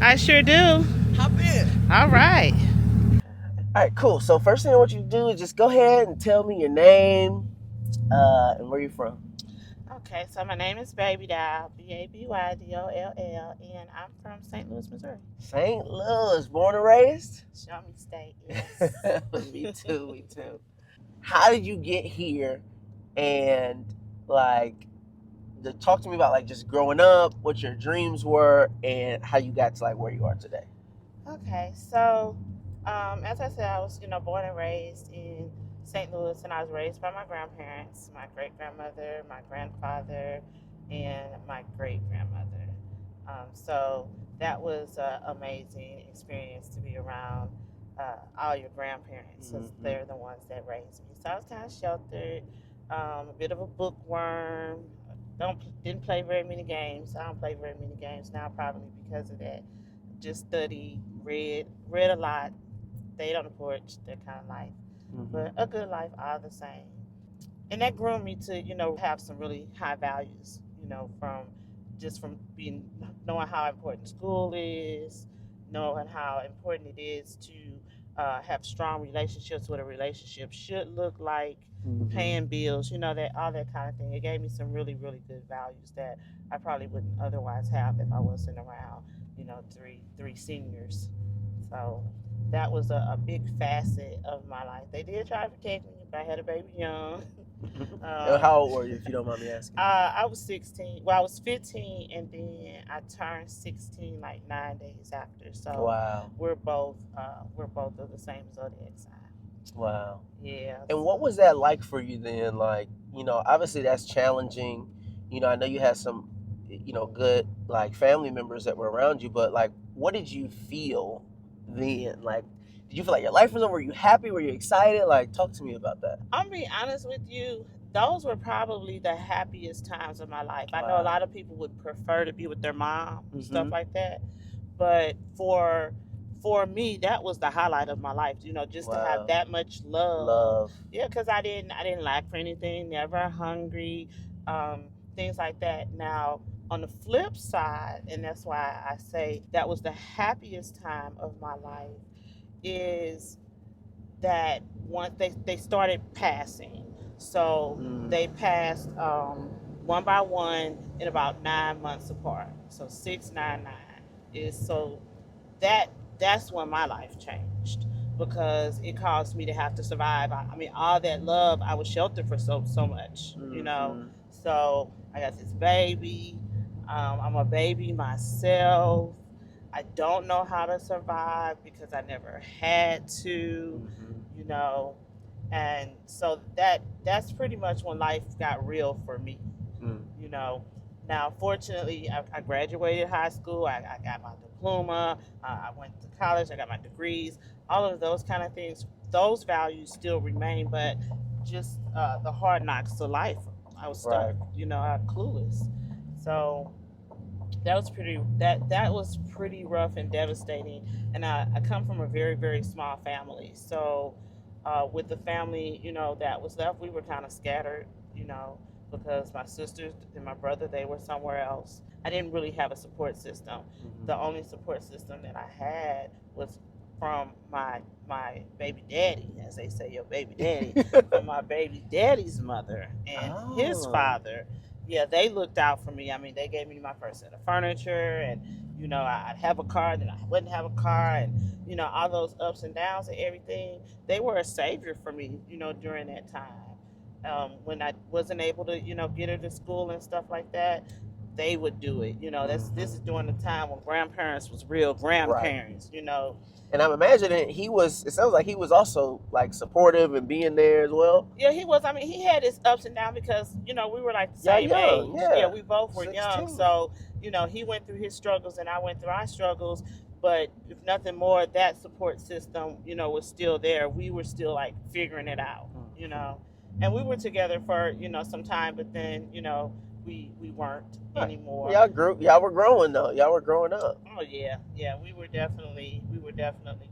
I sure do. Hop in. All right. All right, cool. So first thing I want you to do is just go ahead and tell me your name and where you're from. Okay, so my name is Babydoll, Babydoll, and I'm from St. Louis, Missouri. St. Louis, born and raised? Show me state, yes. Me too, me too. How did you get here? And like, talk to me about like just growing up, what your dreams were, and how you got to like where you are today. Okay, so as I said, I was, born and raised in St. Louis, and I was raised by my grandparents, my great grandmother, my grandfather, and my great grandmother. So that was an amazing experience to be around all your grandparents, since they're the ones that raised me. So I was kind of sheltered, a bit of a bookworm. Didn't play very many games. I don't play very many games now, probably because of that. Just studied, read a lot, stayed on the porch, that kind of life. But a good life all the same. And that groomed me to, have some really high values, from being knowing how important school is, knowing how important it is to have strong relationships, what a relationship should look like, paying bills, that all that kind of thing. It gave me some really, really good values that I probably wouldn't otherwise have if I wasn't around, three seniors. So that was a big facet of my life. They did try to protect me, but I had a baby young. How old were you, if you don't mind me asking? I was 16. Well, I was 15, and then I turned 16 like 9 days after. So Wow. we're both of the same zodiac sign. Wow. Yeah. And what was that like for you then? Like, obviously that's challenging. I know you had some, good like family members that were around you, but like, what did you feel then? Like, did you feel like your life was over? Were you happy? Were you excited? Like, talk to me about that. I'm being honest with you. Those were probably the happiest times of my life. I know a lot of people would prefer to be with their mom and stuff like that, but for me, that was the highlight of my life. Just to have that much love. Yeah, because I didn't lack for anything. Never hungry, things like that. Now, on the flip side, and that's why I say that was the happiest time of my life, is that once they started passing. So they passed one by one in about 9 months apart. So 699 is so that's when my life changed, because it caused me to have to survive. I mean, all that love, I was sheltered for so much, So I got this baby. I'm a baby myself. I don't know how to survive because I never had to, and so that's pretty much when life got real for me, you know. Now, fortunately, I graduated high school. I got my diploma. I went to college. I got my degrees. All of those kind of things. Those values still remain, but just the hard knocks of life. I was stuck, I'm clueless. So that was pretty rough and devastating. And I come from a very, very small family. So with the family, that was left, we were kind of scattered, because my sisters and my brother, they were somewhere else. I didn't really have a support system. The only support system that I had was from my baby daddy, as they say, your baby daddy, from my baby daddy's mother and his father. Yeah, they looked out for me. I mean, they gave me my first set of furniture, and I'd have a car, then I wouldn't have a car, and all those ups and downs and everything. They were a savior for me, during that time. When I wasn't able to, get her to school and stuff like that, they would do it. This is during the time when grandparents was real grandparents. And I'm imagining it sounds like he was also like supportive and being there as well. Yeah, he was. I mean, he had his ups and downs because, we were like the same age. Yeah, we both were 16. Young. So, he went through his struggles and I went through our struggles. But if nothing more, that support system, was still there. We were still like figuring it out, And we were together for, some time, but then, we weren't anymore. Y'all were growing though. Y'all were growing up. Oh yeah. We were definitely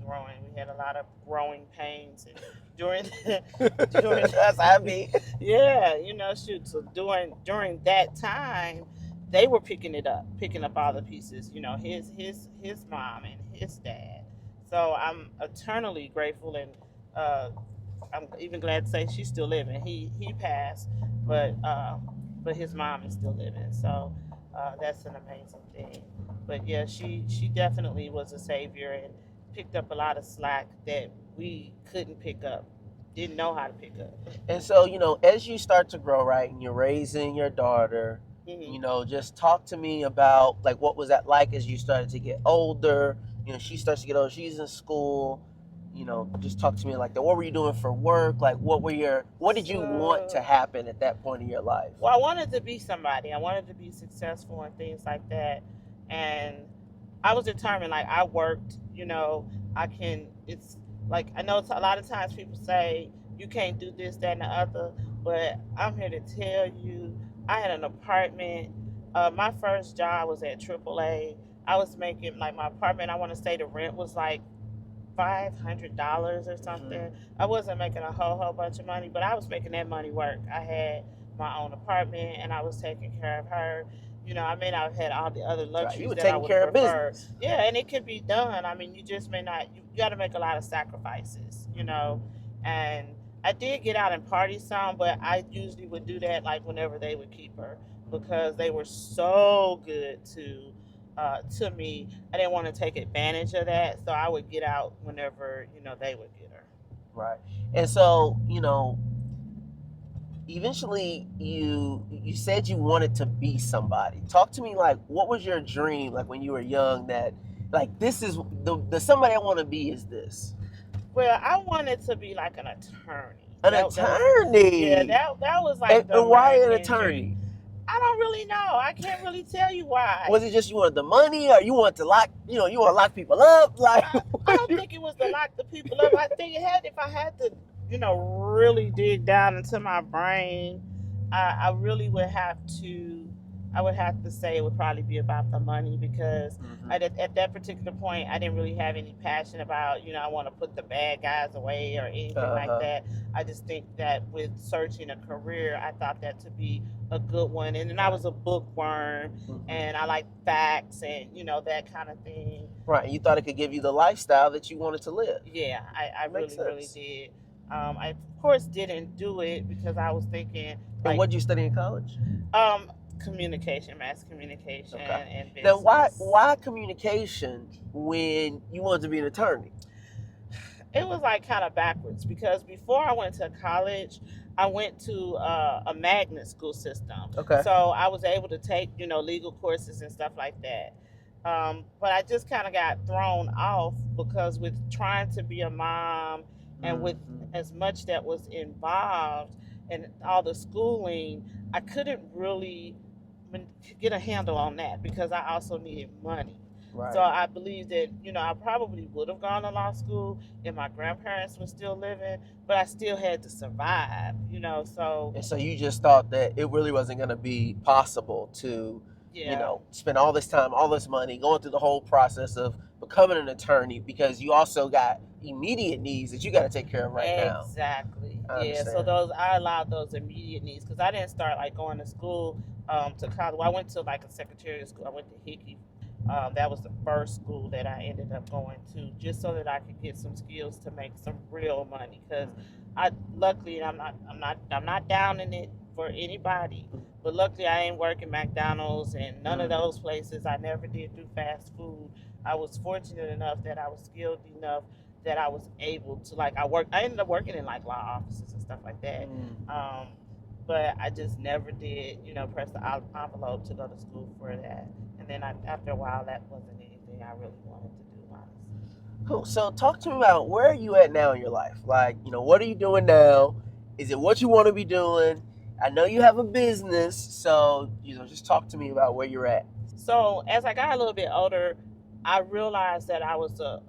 growing. We had a lot of growing pains, and during that's happy. Yeah, shoot. So during that time, they were picking up all the pieces. His mom and his dad. So I'm eternally grateful, and uh, I'm even glad to say she's still living. He passed, but his mom is still living. So that's an amazing thing. But yeah, she definitely was a savior and picked up a lot of slack that we couldn't pick up, didn't know how to pick up. And so, as you start to grow, right, and you're raising your daughter, Hmm. just talk to me about like what was that like as you started to get older. She starts to get older. She's in school. Just talk to me like that. What were you doing for work? Like, what did you want to So, happen at that point in your life? well, I wanted to be somebody. I wanted to be successful and things like that. And I was determined. Like I worked. I can. It's like I know a lot of times people say you can't do this, that, and the other. But I'm here to tell you, I had an apartment. My first job was at AAA. I was making like my apartment. I want to say the rent was like $500 or something. Mhm. I wasn't making a whole bunch of money, but I was making that money work. I had my own apartment and I was taking care of her. I may not have had all the other Right. You luxuries were that I taking would have care of preferred. business. Yeah, and it can be done. I mean, you just may not. You got to make a lot of sacrifices. And I did get out and party some, but I usually would do that like whenever they would keep her because they were so good to me. I didn't want to take advantage of that, so I would get out whenever they would get her. Right. And so, eventually you said you wanted to be somebody. Talk to me like what was your dream like when you were young that like this is the somebody I want to be is this. Well, I wanted to be like an attorney. An That was yeah. attorney. That was like And the why an American dream. attorney? I don't really know. I can't really tell you why. Was it just you wanted the money or you want to lock you want to lock people up like I don't think it was to lock the people up. I think if I had to, really dig down into my brain, I really would have to. I would have to say it would probably be about the money because at that particular point, I didn't really have any passion about, I want to put the bad guys away or anything like that. I just think that with searching a career, I thought that to be a good one. And then I was a bookworm and I like facts and, that kind of thing. Right. You thought it could give you the lifestyle that you wanted to live. Yeah, I Makes really sense. did. I of course didn't do it because I was thinking And like what did you study in college? communication, mass communication, Okay. and business. Then why communication when you wanted to be an attorney? It was like kind of backwards because before I went to college, I went to a magnet school system. Okay. So I was able to take legal courses and stuff like that. But I just kind of got thrown off because with trying to be a mom and with as much that was involved and all the schooling, I couldn't really get a handle on that because I also needed money. Right. So I believe that, I probably would have gone to law school if my grandparents were still living, but I still had to survive, so. And so you just thought that it really wasn't going to be possible to, Yeah. spend all this time, all this money, going through the whole process of becoming an attorney because you also got immediate needs that you got to take care of right now. Exactly. I Yeah. So understand. I allowed those immediate needs because I didn't start like going to school to college. Well, I went to like a secretariat school. I went to Hickey. That was the first school that I ended up going to, just so that I could get some skills to make some real money. Because luckily, I'm not down in it for anybody, but luckily I ain't working McDonald's and none of those places. I never did do fast food. I was fortunate enough that I was skilled enough that I was able to I ended up working in like law offices and stuff like that. But I just never did, press the envelope to go to school for that. And then after a while, that wasn't anything I really wanted to do, honestly. Cool. So talk to me about where are you at now in your life? Like, what are you doing now? Is it what you want to be doing? I know you have a business, so just talk to me about where you're at. So as I got a little bit older, I realized that I was a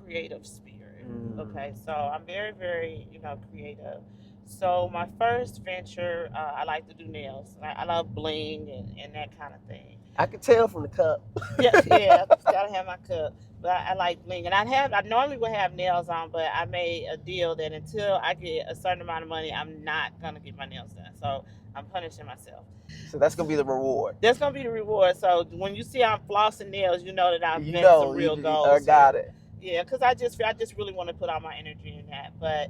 creative spirit. Okay, so I'm very, very, creative. So my first venture, I like to do nails. I love bling and that kind of thing. I could tell from the cup. Yeah, yeah, gotta have my cup. But I like bling, and I normally would have nails on, but I made a deal that until I get a certain amount of money, I'm not gonna get my nails done. So I'm punishing myself. So that's gonna be the reward. That's gonna be the reward. So when you see I'm flossing nails, you know that I've You met some know, real I goals got here. it. Yeah, because I just really want to put all my energy in that. But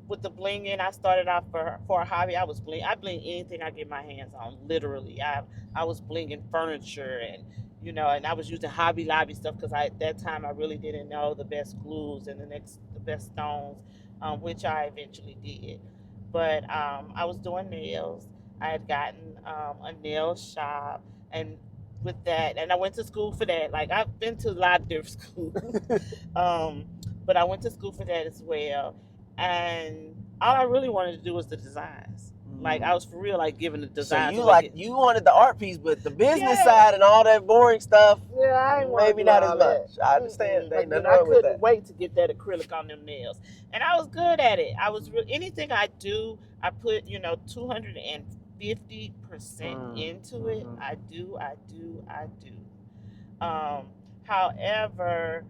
with the blinging, I started off for a hobby. I bling anything I get my hands on. Literally, I was blinging furniture and and I was using Hobby Lobby stuff because at that time I really didn't know the best glues and the best stones, which I eventually did. But I was doing nails. I had gotten a nail shop, and with that, and I went to school for that. Like I've been to a lot of different schools, um, but I went to school for that as well. And all I really wanted to do was the designs. Like I was for real, like giving the So designs. you wanted the art piece, but the business Yeah. side and all that boring stuff, Yeah, I ain't wanna maybe do not all as that. much. I understand. But Ain't nothing I wrong with couldn't that. wait to get that acrylic on them nails, and I was good at it. Anything I do, I put 250% into it. I do, I do, I do. However,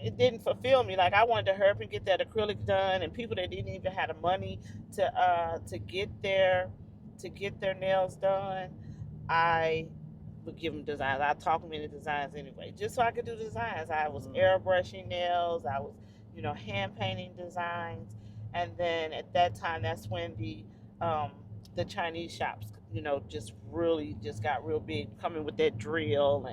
it didn't fulfill me. Like I wanted to hurry up and get that acrylic done, and people that didn't even have the money to get their nails done, I would give them designs. I talk them into designs anyway, just so I could do designs. I was airbrushing nails. I was, hand painting designs, and then at that time, that's when the Chinese shops, just really just got real big, coming with that drill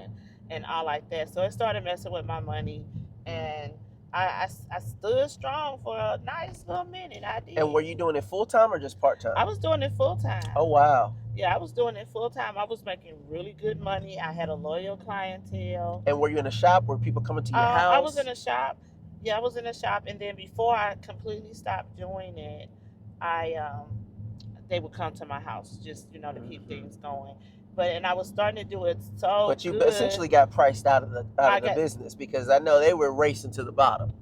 and all like that. So it started messing with my money, and I stood strong for a nice little minute. I did. And were you doing it full time or just part time? I was doing it full time. Oh wow. Yeah, I was doing it full time. I was making really good money. I had a loyal clientele. And were you in a shop? Were people coming to your house? I was in a shop. Yeah, I was in a shop, and then before I completely stopped doing it, I they would come to my house just to keep things going. And I was starting to do it so. But you good. essentially got priced out of the business because I know they were racing to the bottom.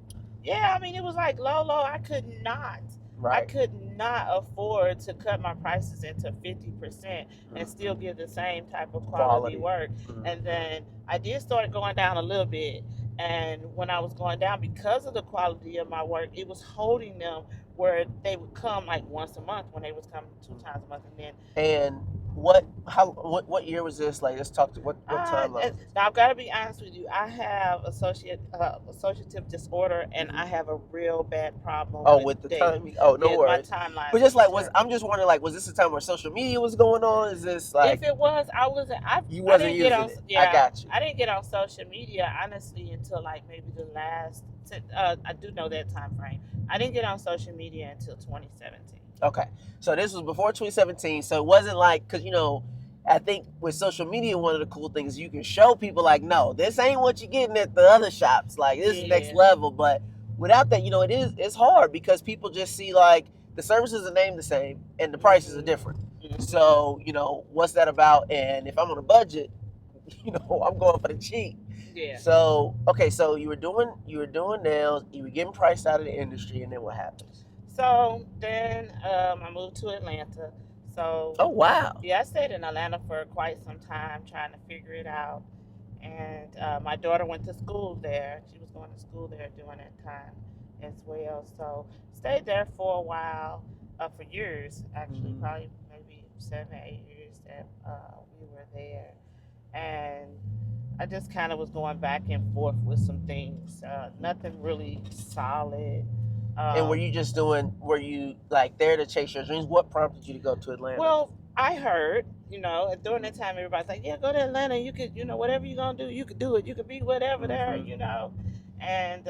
Yeah, I mean it was like low. I could not. Right. I could not afford to cut my prices into 50% and still give the same type of quality work. And then I did start going down a little bit. And when I was going down, because of the quality of my work, it was holding them where they would come like once a month when they was coming 2 times a month. And what year was this? Like, let's talk to what time. Now I've got to be honest with you. I have associative disorder, and I have a real bad problem. With the timing. Oh, no worries. My timeline. But just I'm just wondering, like, was this a time where social media was going on? Is this like? If it was, I wasn't. You wasn't using it. Yeah, I got you. I didn't get on social media honestly until like maybe the last. I do know that time frame. I didn't get on social media until 2017. Okay, so this was before 2017, so it wasn't like, because I think with social media, one of the cool things you can show people like, no, this ain't what you're getting at the other shops, like this is next level. But without that, it's hard because people just see like the services are named the same and the prices are different. So what's that about? And if I'm on a budget, I'm going for the cheap. Yeah. So okay, so you were doing nails, you were getting priced out of the industry, and then what happens? So then I moved to Atlanta. So oh wow. Yeah, I stayed in Atlanta for quite some time trying to figure it out. And my daughter went to school there. She was going to school there during that time as well. So stayed there for a while, for years actually, probably maybe 7, 8 years that we were there. And I just kind of was going back and forth with some things, nothing really solid. And were you like there to chase your dreams? What prompted you to go to Atlanta? Well, I heard, and during that time, everybody's like, yeah, go to Atlanta. You could, whatever you're going to do, you could do it. You could be whatever there, And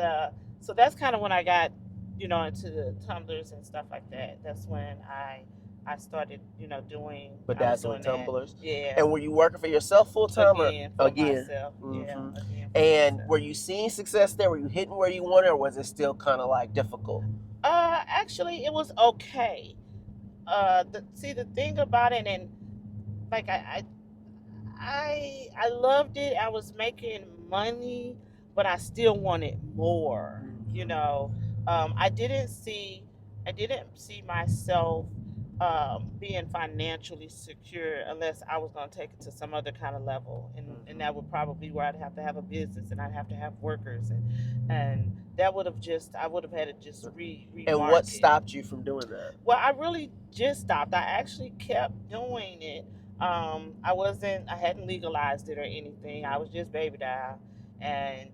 so that's kind of when I got, into the tumblers and stuff like that. That's when I started, doing. Bedazzling tumblers. Yeah. And were you working for yourself full time again? Myself. Yeah. And were you seeing success there? Were you hitting where you wanted, or was it still kind of like difficult? Actually, it was okay. The thing about it, and like I loved it. I was making money, but I still wanted more. I didn't see myself being financially secure unless I was going to take it to some other kind of level, and that would probably be where I'd have to have a business and I'd have to have workers, and that would have just I would have had to just And what remarket. stopped you from doing that? Well, I really just stopped. I actually kept doing it. I hadn't legalized it or anything. I was just baby doll, and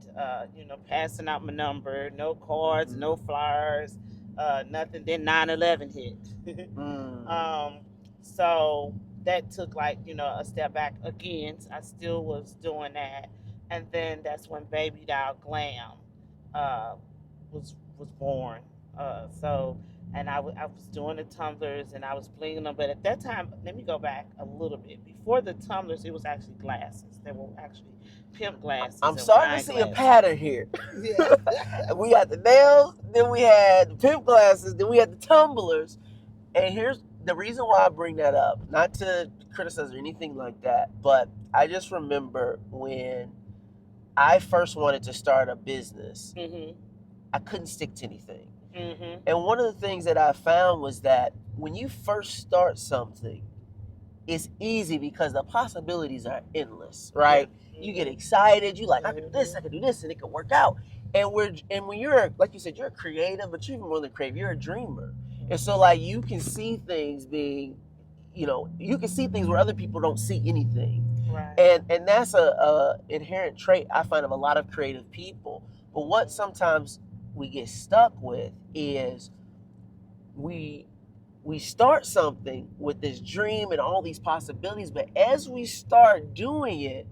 passing out my number, no cards, no flyers, nothing. Then 9/11 hit. um, so that took like a step back again. I still was doing that, and then that's when Baby Doll Glam uh, was born. So and I was doing the tumblers and I was blinging them. But at that time, let me go back a little bit. Before the tumblers, it was actually glasses. They were actually pimp glasses. I'm and starting to wine see a glasses. pattern here. Yeah. We had the nails, then we had the pimp glasses, then we had the tumblers. And here's the reason why I bring that up, not to criticize or anything like that, but I just remember when I first wanted to start a business, I couldn't stick to anything. And one of the things that I found was that when you first start something, it's easy because the possibilities are endless, right? You get excited, you like, I can do this, and it can work out. And when you're, like you said, you're a creative, but you're even more than creative, you're a dreamer. And so like you can see things being, you can see things where other people don't see anything. Right. And that's a inherent trait I find of a lot of creative people. But what sometimes we get stuck with is we start something with this dream and all these possibilities, but as we start doing it,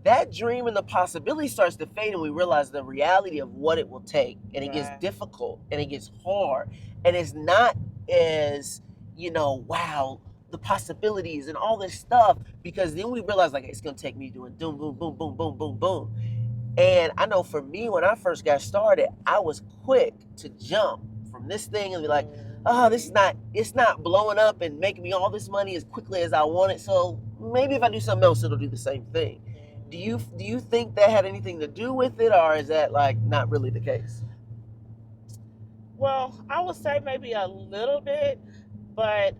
that dream and the possibility starts to fade, and we realize the reality of what it will take, and it gets difficult and it gets hard, and it's not as wow, the possibilities and all this stuff, because then we realize like it's gonna take me doing boom, boom, boom, boom, boom, boom, boom. And I know for me, when I first got started, I was quick to jump from this thing and be like, oh, it's not blowing up and making me all this money as quickly as I want it. So maybe if I do something else, it'll do the same thing. Do you think that had anything to do with it, or is that like not really the case? Well, I would say maybe a little bit, but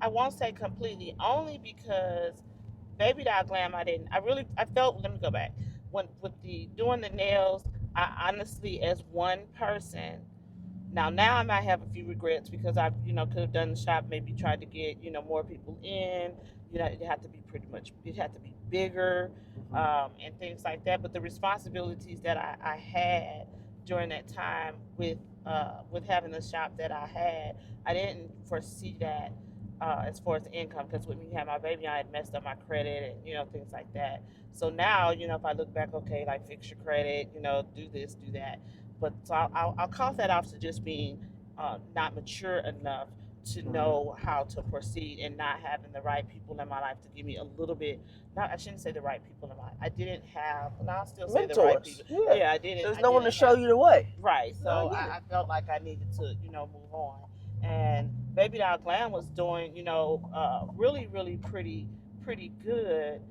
I won't say completely. Only because Baby Doll Glam, I felt. Let me go back. When with the doing the nails, I honestly, as one person, now I might have a few regrets because I could have done the shop, maybe tried to get more people in. It had to be it had to be bigger, and things like that. But the responsibilities that I had during that time with having the shop that I had, I didn't foresee that as far as the income, because when we had my baby, I had messed up my credit and things like that. So now if I look back, okay, like fix your credit, do this, do that. But so I'll call that off to just being not mature enough to know how to proceed, and not having the right people in my life to give me a little bit. Not, I shouldn't say the right people in my life. I didn't have, and I'll still say the right people. Yeah, I didn't. There's I no one to didn't show have, you the way. right. So I felt like I needed to, move on. And Baby Doll Glam was doing, really, really pretty good.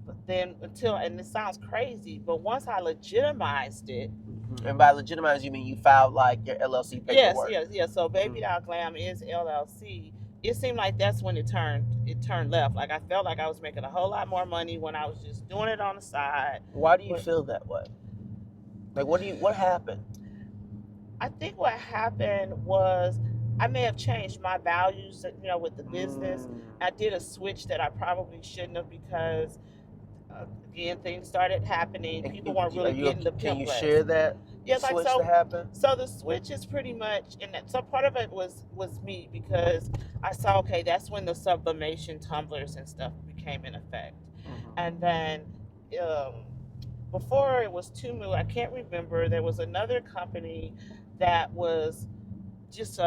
But then and it sounds crazy, but once I legitimized it. And by legitimize, you mean you filed like your LLC paperwork? Yes. So Baby Doll Glam is LLC. It seemed like that's when it turned left. Like I felt like I was making a whole lot more money when I was just doing it on the side. Why do you feel that way? Like what happened? I think what happened was I may have changed my values, with the business. I did a switch that I probably shouldn't have, because again, things started happening. People weren't really getting the pimp. Can you share that? Yeah, switch to happen? So the switch is pretty much, so part of it was me, because I saw, okay, that's when the sublimation tumblers and stuff became in effect. And then before it was Tumu, I can't remember, there was another company that was just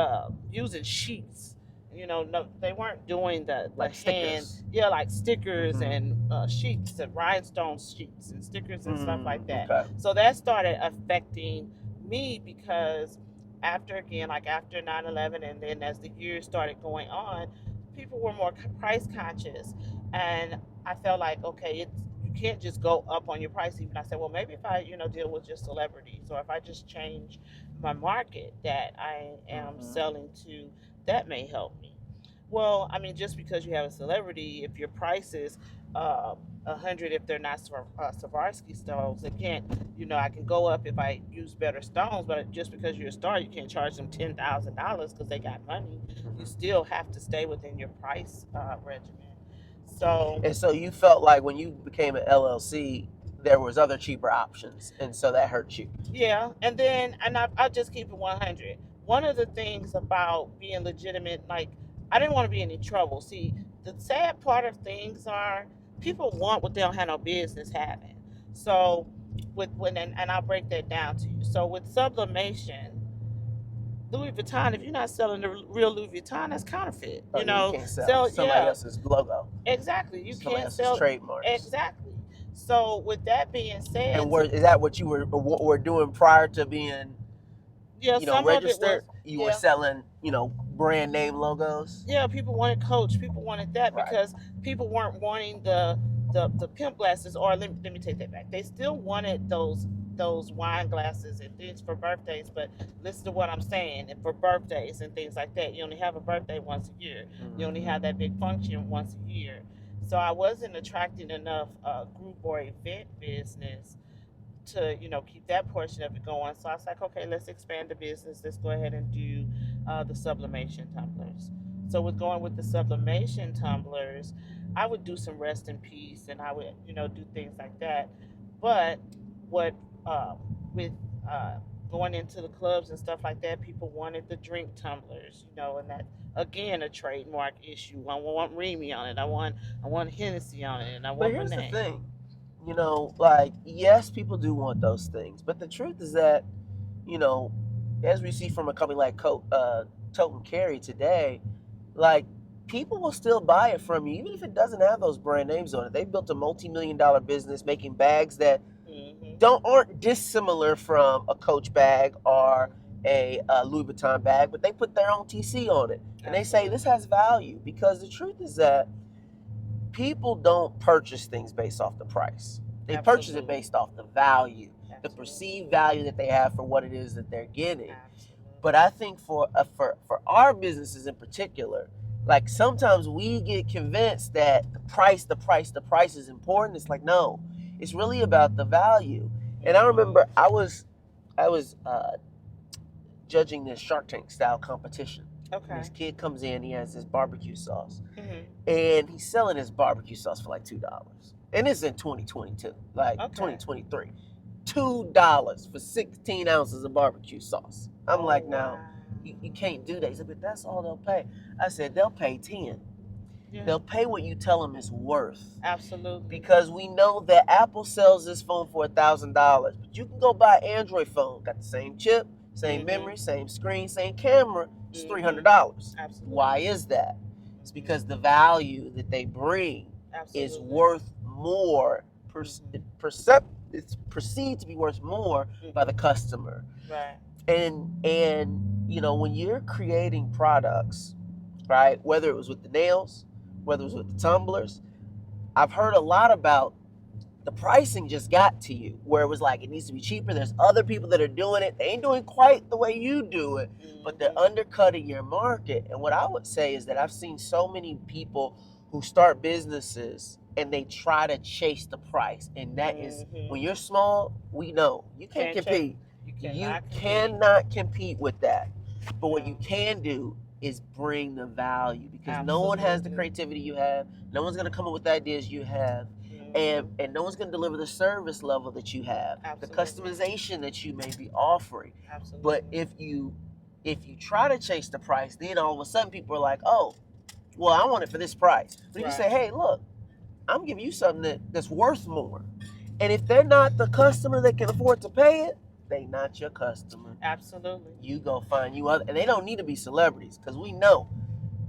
using sheets. No, they weren't doing the Like hand, stickers. yeah, like stickers and sheets and rhinestone sheets and stickers and stuff like that. Okay. So that started affecting me, because after 9/11, and then as the years started going on, people were more price conscious, and I felt like, okay, you can't just go up on your price. Even I said, well, maybe if I deal with just celebrities, or if I just change my market that I am selling to, that may help me. Well, I mean, just because you have a celebrity, if your price is uh, 100, if they're not Swarovski stones, it can't. I can go up if I use better stones, but just because you're a star, you can't charge them $10,000 because they got money. You Mhm. still have to stay within your price regimen. So And so you felt like when you became an LLC, there was other cheaper options, and so that hurt you. yeah, I'll just keep it 100. One of the things about being legitimate, like, I didn't want to be in any trouble. See, the sad part of things are people want what they don't have no business having. So, and I'll break that down to you. So, with sublimation, Louis Vuitton, if you're not selling the real Louis Vuitton, that's counterfeit. Oh yeah, you can't sell So somebody yeah, else's logo, exactly. You somebody can't else's sell trademarks. exactly. So, with that being And said, is that what you were doing prior to being, yeah, some of it was, registered? You were yeah. selling, brand name logos. Yeah, people wanted Coach. People wanted that Right. because people weren't wanting the pimp glasses. Or let me take that back. They still wanted those wine glasses and things for birthdays. But listen to what I'm saying. And for birthdays and things like that, you only have a birthday once a year. You only have that big function once a year. So I wasn't attracting enough group or event business to keep that portion of it going. So I was like, okay, let's expand the business. Let's go ahead and do the sublimation tumblers. So with going with the sublimation tumblers, I would do some rest in peace, and I would do things like that. But what with uh, going into the clubs and stuff like that, people wanted the drink tumblers, and that again a trademark issue. I want Remy on it. I want Hennessy on it, and I But want my here's the name. thing, like, yes, people do want those things, but the truth is that, you know, as we see from a company like Tote and Carry today, like, people will still buy it from you, even if it doesn't have those brand names on it. They built a multi-million-dollar business making bags that Hmm. aren't dissimilar from a Coach bag or a Louis Vuitton bag, but they put their own TC on it, and they say this Absolutely. has value, because the truth is that people don't purchase things based off the price. They purchase it Absolutely. based off the value, the Absolutely. perceived value that they have for what it is that they're getting. But Absolutely. I think for our businesses in particular, like, sometimes we get convinced that the price is important. It's like, no, it's really about the value. And I Hmm. remember I was judging this Shark Tank style competition. And Okay. this kid comes in, he has this barbecue sauce, Hmm. and he's selling his barbecue sauce for like $2. And it's in 2022, like Okay. 2023. $2 for 16 ounces of barbecue sauce. I'm Oh like, now, wow. you can't do that. He said, but that's all they'll pay. I said, they'll pay 10. Yeah. They'll pay what you tell them it's worth. Absolutely. Because we know that Apple sells this phone for $1,000, but you can go buy an Android phone, got the same chip, same Hmm. memory, same screen, same camera. It's Hmm. $300. Absolutely. Why is that? It's Hmm. because the value that they bring is Absolutely. worth more. Hmm. It's perceived to be worth more by the Hmm. customer. Right. And when you're creating products, right? Whether it was with the nails, whether it was with the tumblers, I've heard a lot about the pricing just got to you, where it was like it needs to be cheaper. There's other people that are doing it. They ain't doing quite the way you do it, but they're Hmm. undercutting your market. And what I would say is that I've seen so many people who start businesses and they try to chase the price. And that is, when Hmm. you're small, we know you can't Can't check. compete. You You cannot compete. cannot compete with that. But what you No. can do is bring the value, because no one has the Absolutely. creativity you have. No one's going to come up with the ideas you have, and Hmm. and no one's going to deliver the service level that you have, the Absolutely. customization that you may be offering. But Absolutely. if you try to chase the price, then all of a sudden people are like, oh, well, I want it for this price. But if you say, Right. hey, look, I'm giving you something that's worth more, and if they're not the customer that can afford to pay it, they not your customer. Absolutely. You go find you other, and they don't need to be celebrities, because we know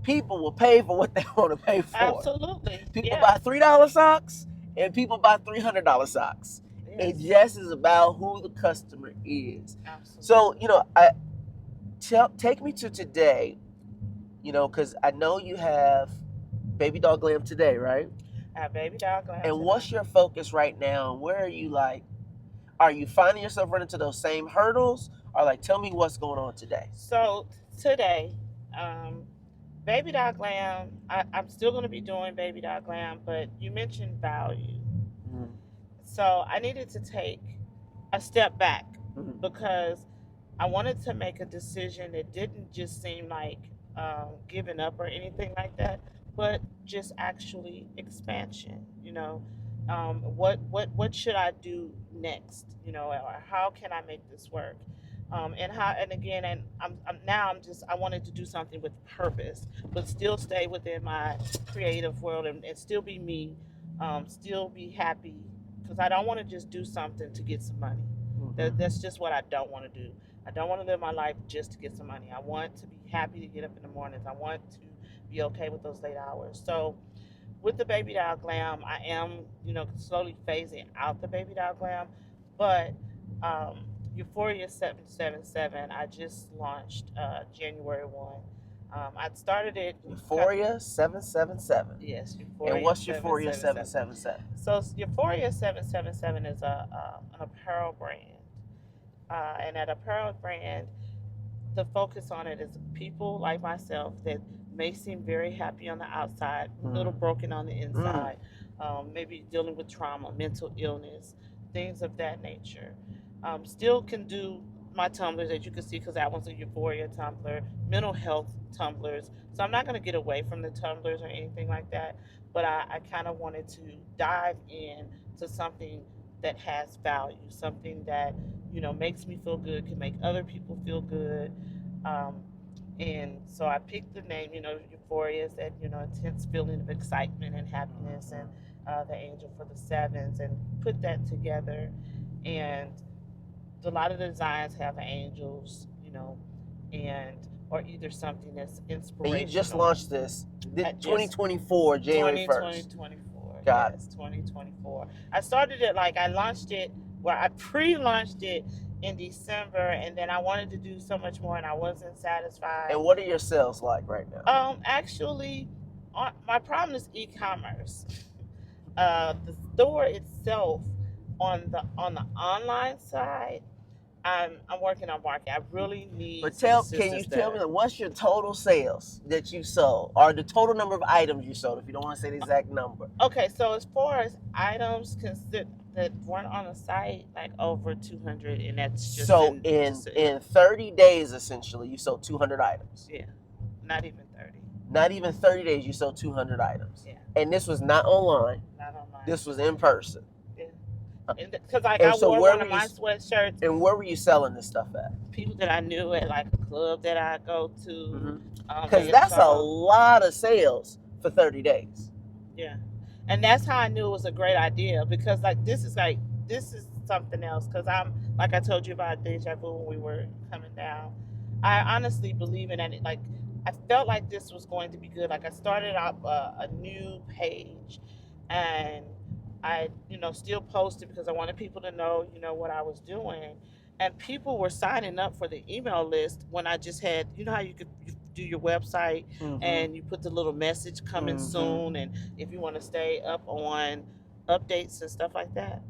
people will pay for what they want to pay for. Absolutely. People Yeah. buy $3 socks, and people buy $300 socks. It Yes. just is about who the customer is. Absolutely. So, take me to today, because I know you have Babydoll Glam today, right? I have Babydoll glam And today. what's your focus right now? And where are you, like, are you finding yourself running into those same hurdles? Or, like, tell me what's going on today. So today, um, Babydoll Glam, I'm still going to be doing Babydoll Glam, but you mentioned value. Mm-hmm. So I needed to take a step back Mm-hmm. because I wanted to make a decision that didn't just seem like giving up or anything like that, but just actually expansion. What should I do next? Or how can I make this work? And again, I wanted to do something with purpose, but still stay within my creative world and still be me, still be happy, because I don't want to just do something to get some money. Mm-hmm. That's just what I don't want to do. I don't want to live my life just to get some money. I want to be happy to get up in the mornings. I want to be okay with those late hours. So with the Babydoll Glam, I am, slowly phasing out the Babydoll Glam, but um, Euphoria 777, I just launched January 1. I started it. Euphoria 777. Yes, And Euphoria what's Euphoria 777. 777? So Euphoria 777 is an apparel brand. And that apparel brand, the focus on it is people like myself that may seem very happy on the outside, a little broken on the Mm. inside, maybe dealing with trauma, mental illness, things of that nature. Still can do my tumblers that you can see because that one's a Euphoria tumbler, mental health tumblers. So I'm not going to get away from the tumblers or anything like that, but I kind of wanted to dive in to something that has value, something that makes me feel good, can make other people feel good. Um, and so I picked the name, Euphoria is that, intense feeling of excitement and happiness, and the angel for the sevens, and put that together. And a lot of the designs have angels, and or either something that's And you just inspirational. launched this At just 2024, January 1st. 2024. Got Yes, 2024. I started it like I launched it, well, I pre-launched it in December, and then I wanted to do so much more, and I wasn't satisfied. And what are your sales like right now? Actually, my problem is e-commerce. The store itself, on the online side, I'm working on marketing. I really need. But some can you assistance tell me there. what's your total sales that you sold, or the total number of items you sold, if you don't want to say the exact number? Okay, so as far as items that weren't on the site, like over 200, and that's just So in 30 days, essentially, you sold 200 items. yeah, not even 30. Not even 30 days, you sold 200 items. Yeah, And this was not online. not online. This was in person. Yeah, because like And I so wore where one were of you? my sweatshirts. And where were you selling this stuff at? People that I knew at like a club that I go to. Because that's a lot of sales for 30 days. Yeah, and that's how I knew it was a great idea, because this is something else. Because I'm, like I told you about deja vu when we were coming down. I honestly believe in it. Like, I felt like this was going to be good. Like, I started out a new page, and I still posted because I wanted people to know what I was doing, and people were signing up for the email list when I just had, how you could do your website, and you put the little message coming soon, and if you want to stay up on updates and stuff like that.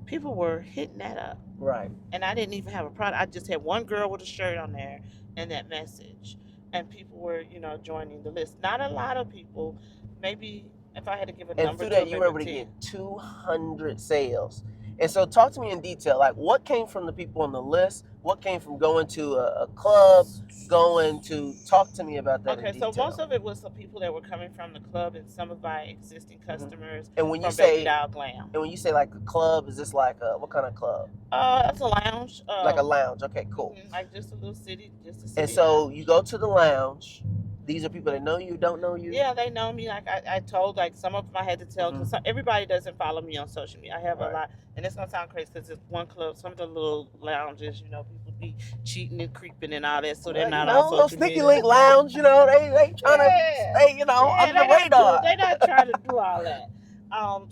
People were hitting that up. Right. And I didn't even have a product. I just had one girl with a shirt on there and that message. And people were, joining the list. Not a lot of people. Maybe if I had to give a number, and through that, you were able to get 200 sales. And so, talk to me in detail. Like, what came from the people on the list? What came from going to a club? Talk to me about that. Okay, in detail. So most of it was the people that were coming from the club and some of my existing customers. And when you from say Babydoll Glam. And when you say like a club, is this like what kind of club? That's a lounge. Like a lounge. Okay, cool. Like just a little city, And so lounge. you go to the lounge. These are people that know you, don't know you. Yeah, they know me. Like I told, like some of them I had to tell, because everybody doesn't follow me on social media. I have a lot, and it's gonna sound crazy because it's one club. Some of the little lounges, people be cheating and creeping and all that, so they're not on social Sneaky media. Link Lounge, they trying to stay, under the radar. They're not trying to do all that.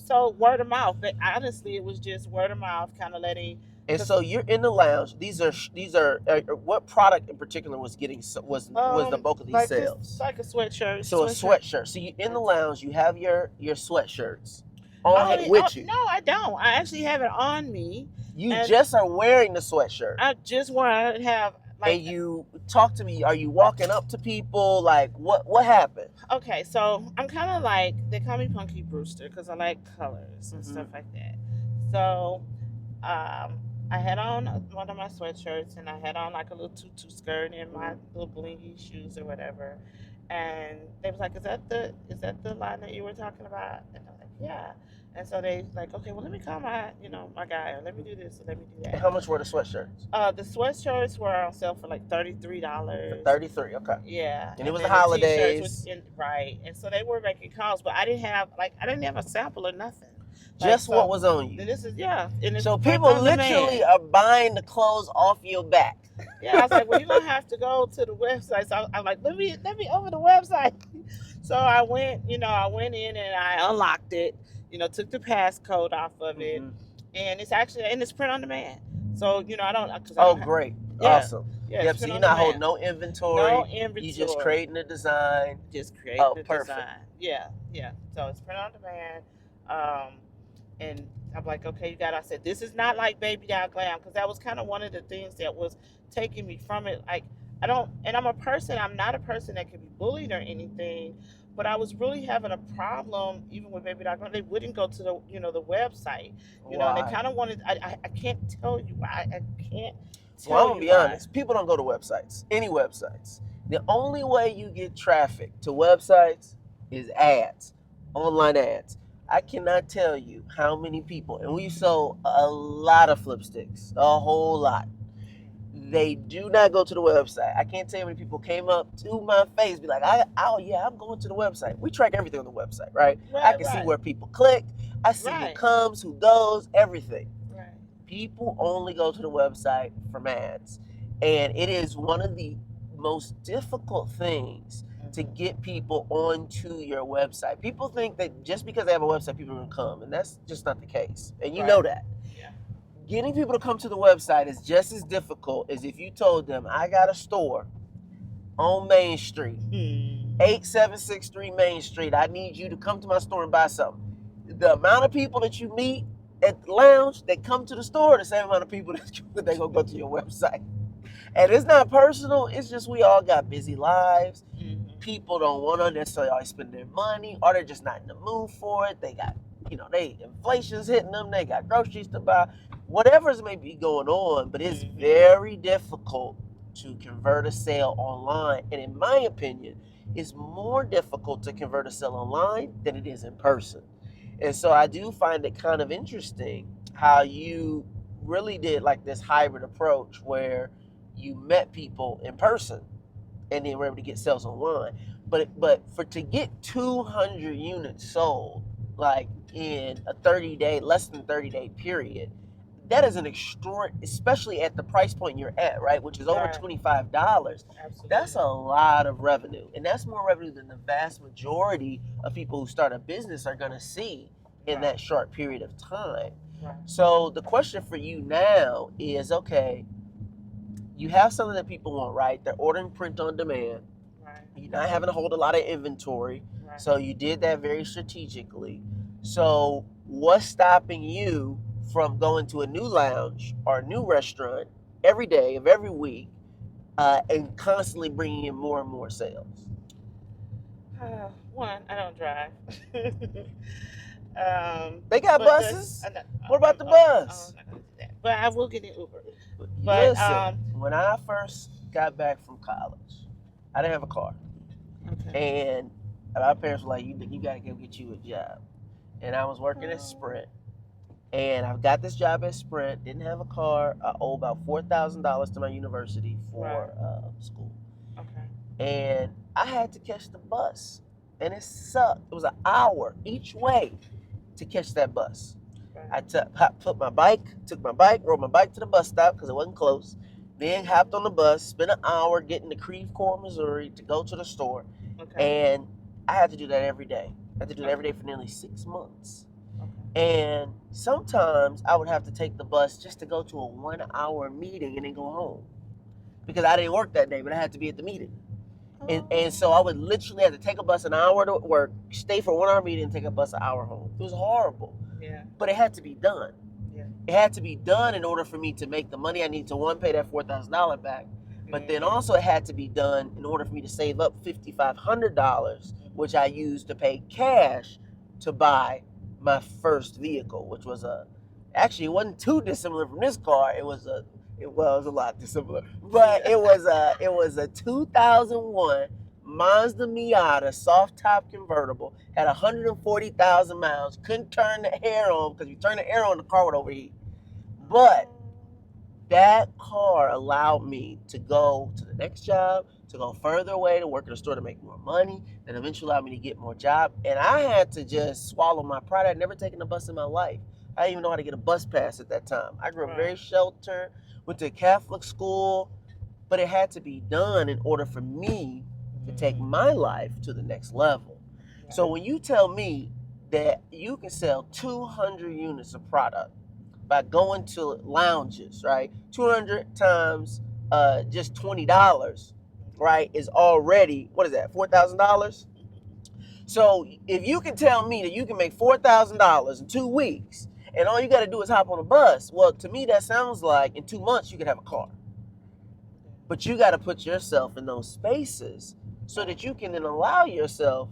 So word of mouth. But honestly, it was just word of mouth, kind of letting. And so you're in the lounge. These are what product in particular was the bulk of these sales? It's like a sweatshirt. So a sweatshirt. So you in the lounge. You have your sweatshirts on with you. No, I don't. I actually have it on me. You just are wearing the sweatshirt. I just want to have Like, And you talk to me. Are you walking up to people? Like, what happened? okay, so I'm kind of like, they call me Punky Brewster because I like colors and Mm-hmm. stuff like that. So um, I had on one of my sweatshirts and I had on like a little tutu skirt and my little blingy shoes or whatever. And they was like, "Is that the line that you were talking about?" And I'm like, "Yeah." And so they like, "Okay, well, let me call my guy, or let me do this, or let me do And that." how much were the sweatshirts? The sweatshirts were on sale for like For $33. 33. Okay. Yeah, And it was the then the t-shirts was holidays. right, and so they were making calls, but I didn't have a sample or nothing. Like, Just what so was on you. this is, yeah, and it's So print people on literally demand. are buying the clothes off your back. Yeah, I was like, well, you're gonna have to go to the website. So I'm like, let me over the website. So I went in and I unlocked it. Took the passcode off of it, Mm-hmm. and it's print on demand. So I Oh, don't have. great. Yeah, Awesome. yeah, it's Yep. So print you're on not holding demand. no No inventory. You just inventory. creating a design. Just creating Oh, the perfect. design. Yeah, yeah. So it's print on demand. Um, and I'm like, okay, I said, this is not like Babydoll Glam, because that was kind of one of the things that was taking me from it. Like, I'm not a person that can be bullied or anything, but I was really having a problem even with Babydoll Glam. They wouldn't go to the website, and they Why? kind of wanted. I can't tell you why. I can't Well, I'm tell gonna you be why. honest. People don't go to websites. Any websites. The only way you get traffic to websites is ads, online ads. I cannot tell you how many people, and we sold a lot of flip sticks, a whole lot. They do not go to the website. I can't tell you how many people came up to my face, be like, "Oh yeah, I'm going to the website." We track everything on the website, right? I Right, can see right, where people click. I see who right, comes, who goes, everything. right. People only go to the website for ads. And it is one of the most difficult things to get people onto your website. People think that just because they have a website, people are going to come. And that's just not the case. And you know that. Yeah. Getting people to come to the website is just as difficult as if you told them, I got a store on Main Street, 8763 Main Street. I need you to come to my store and buy something. The amount of people that you meet at the lounge that come to the store, the same amount of people that they gonna go to your website. And it's not personal. It's just we all got busy lives. People don't want to necessarily always spend their money, or they're just not in the mood for it. They got, inflation's hitting them. They got groceries to buy. Whatever's may be going on, but it's very difficult to convert a sale online. And in my opinion, it's more difficult to convert a sale online than it is in person. And so I do find it kind of interesting how you really did like this hybrid approach where you met people in person and then were able to get sales online. But to get 200 units sold like in a 30-day, less than 30-day period, that is an extraordinary, especially at the price point you're at, right, which is over $25. Absolutely. That's a lot of revenue, and that's more revenue than the vast majority of people who start a business are going to see in that short period of time. Right. So the question for you now is, okay, you have something that people want, right? They're ordering print on demand. Right. You're not having to hold a lot of inventory. Right. So you did that very strategically. So what's stopping you from going to a new lounge or a new restaurant every day of every week and constantly bringing in more and more sales? One, I don't drive. They got buses. What about the bus? I'm not gonna do that. But I will get an Uber. But listen, when I first got back from college, I didn't have a car. Okay. And my parents were like, you got to go get you a job. And I was working at Sprint. And I got this job at Sprint, didn't have a car. I owe about $4,000 to my university for school. Okay. And I had to catch the bus. And it sucked. It was an hour each way to catch that bus. I took my bike, rode my bike to the bus stop because it wasn't close. Then hopped on the bus, spent an hour getting to Creve Coeur, Missouri to go to the store. Okay. And I had to do that every day. I had to do that every day for nearly 6 months. And sometimes I would have to take the bus just to go to a 1-hour meeting and then go home. Because I didn't work that day, but I had to be at the meeting. And so I would literally have to take a bus an hour to work, stay for a 1-hour meeting, and take a bus an hour home. It was horrible. Yeah. But it had to be done. Yeah. It had to be done in order for me to make the money I need to, one, pay that $4,000 back, But then also it had to be done in order for me to save up $5,500, which I used to pay cash to buy my first vehicle, which was actually it wasn't too dissimilar from this car. It was a lot dissimilar, but it was a 2001 Mazda Miata soft top convertible. Had 140,000 miles. Couldn't turn the air on because if you turn the air on, the car would overheat. But that car allowed me to go to the next job, to go further away, to work in a store to make more money, and eventually allowed me to get more job. And I had to just swallow my pride. I'd never taken a bus in my life. I didn't even know how to get a bus pass at that time. I grew up very sheltered, went to a Catholic school, but it had to be done in order for me to take my life to the next level. So when you tell me that you can sell 200 units of product by going to lounges, right? 200 times just $20, right, is already, what is that, $4,000? So if you can tell me that you can make $4,000 in 2 weeks and all you got to do is hop on a bus, well, to me that sounds like in 2 months you could have a car. But you got to put yourself in those spaces so that you can then allow yourself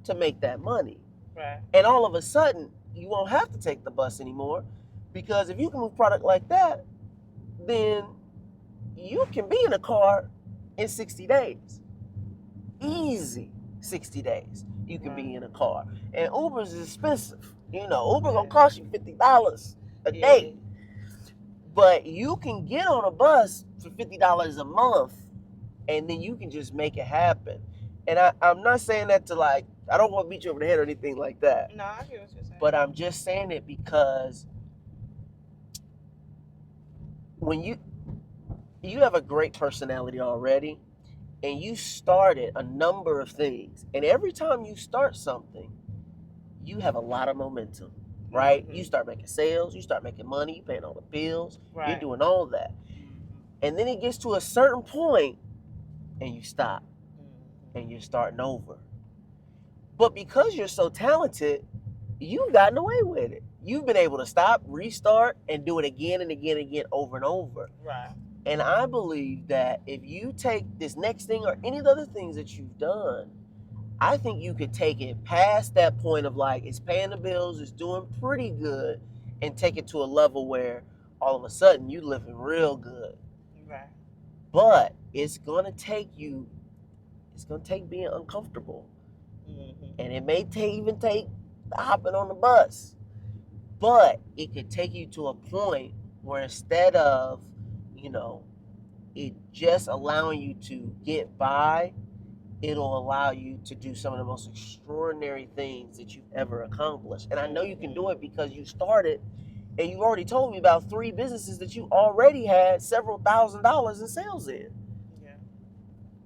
to make that money. Right. And all of a sudden, you won't have to take the bus anymore, because if you can move product like that, then you can be in a car in 60 days. Easy 60 days you can be in a car. And Uber's expensive. You know, Uber gonna cost you $50 a day. But you can get on a bus for $50 a month, and then you can just make it happen. And I'm not saying that to I don't want to beat you over the head or anything like that. No, I hear what you're saying. But I'm just saying it because when you have a great personality already, and you started a number of things, and every time you start something, you have a lot of momentum, right? Mm-hmm. You start making sales, you start making money, you're paying all the bills, you're doing all that. And then it gets to a certain point, and you stop, and you're starting over. But because you're so talented, you've gotten away with it. You've been able to stop, restart, and do it again and again and again, over and over. Right. And I believe that if you take this next thing or any of the other things that you've done, I think you could take it past that point of it's paying the bills, it's doing pretty good, and take it to a level where all of a sudden you living real good. Right. But it's going to take being uncomfortable. Mm-hmm. And it may even take hopping on the bus. But it could take you to a point where instead of, it just allowing you to get by, it'll allow you to do some of the most extraordinary things that you've ever accomplished. And I know you can do it because you started, and you've already told me about 3 businesses that you already had several $1,000s in sales in. Yeah.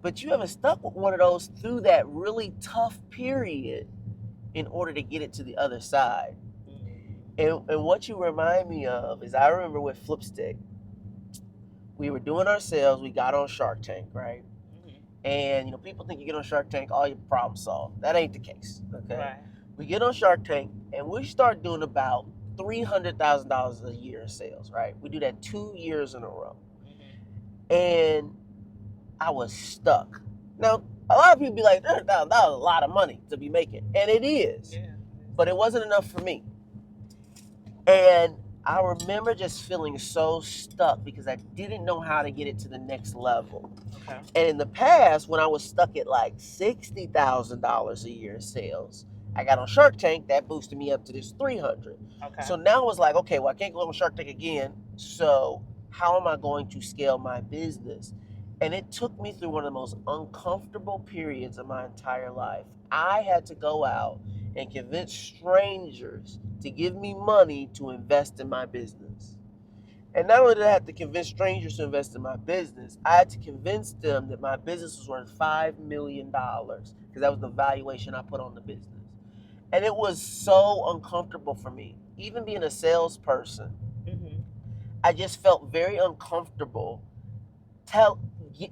But you haven't stuck with one of those through that really tough period in order to get it to the other side. Mm-hmm. And what you remind me of is, I remember with Flipstick, we were doing our sales, we got on Shark Tank, right? Mm-hmm. And people think you get on Shark Tank, all your problems solved. That ain't the case, okay? Right. We get on Shark Tank, and we start doing about $300,000 a year in sales, right? We do that 2 years in a row. Mm-hmm. And I was stuck. Now, a lot of people be like, $300,000 is a lot of money to be making. And it is. Yeah. But it wasn't enough for me. And I remember just feeling so stuck because I didn't know how to get it to the next level. Okay. And in the past, when I was stuck at $60,000 a year in sales, I got on Shark Tank, that boosted me up to this 300. Okay. So now it was okay, well, I can't go on Shark Tank again. So how am I going to scale my business? And it took me through one of the most uncomfortable periods of my entire life. I had to go out and convince strangers to give me money to invest in my business. And not only did I have to convince strangers to invest in my business, I had to convince them that my business was worth $5 million, because that was the valuation I put on the business. And it was so uncomfortable for me. Even being a salesperson, mm-hmm. I just felt very uncomfortable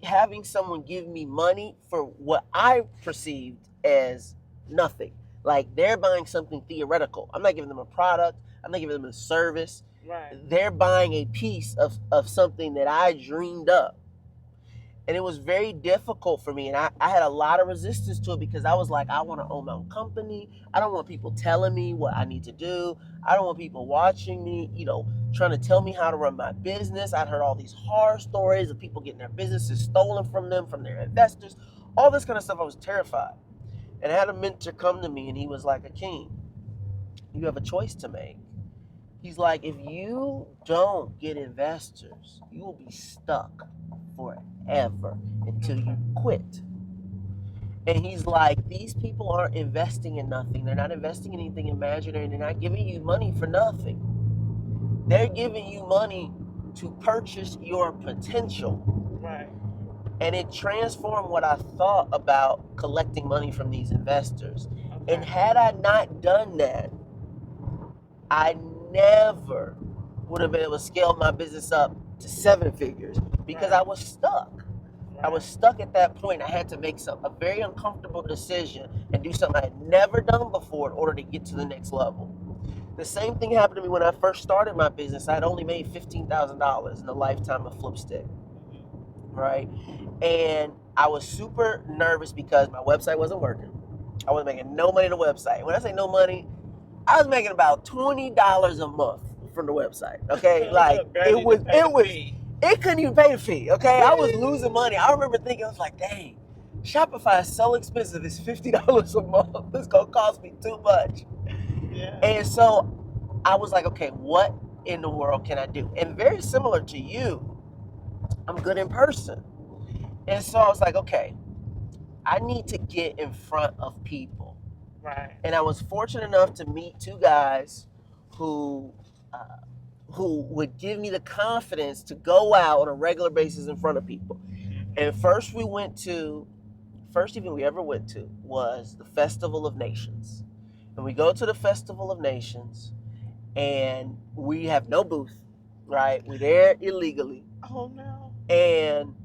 having someone give me money for what I perceived as nothing. They're buying something theoretical. I'm not giving them a product. I'm not giving them a service. Right. They're buying a piece of something that I dreamed up. And it was very difficult for me. And I had a lot of resistance to it because I was like, I want to own my own company. I don't want people telling me what I need to do. I don't want people watching me, trying to tell me how to run my business. I'd heard all these horror stories of people getting their businesses stolen from them, from their investors, all this kind of stuff. I was terrified. And I had a mentor come to me and he was like, Akeem, you have a choice to make. He's like, if you don't get investors, you will be stuck forever until you quit. And he's like, these people aren't investing in nothing. They're not investing in anything imaginary. They're not giving you money for nothing. They're giving you money to purchase your potential. Right. And it transformed what I thought about collecting money from these investors. Okay. And had I not done that, I never would have been able to scale my business up to 7 figures because Right. I was stuck. Right. I was stuck at that point. I had to make a very uncomfortable decision and do something I had never done before in order to get to the next level. The same thing happened to me when I first started my business. I had only made $15,000 in the lifetime of Flipstick, right? And I was super nervous because my website wasn't working. I wasn't making no money on the website. When I say no money, I was making about $20 a month from the website. Okay, like it couldn't even pay the fee. Okay, I was losing money. I remember thinking, I was like, dang, Shopify is so expensive. It's $50 a month. It's gonna cost me too much. Yeah. And so I was like, okay, what in the world can I do? And very similar to you, I'm good in person. And so I was like, okay, I need to get in front of people. Right. And I was fortunate enough to meet 2 guys who would give me the confidence to go out on a regular basis in front of people. And first event we ever went to was the Festival of Nations. And we go to the Festival of Nations and we have no booth, right? We're there illegally. Oh no. And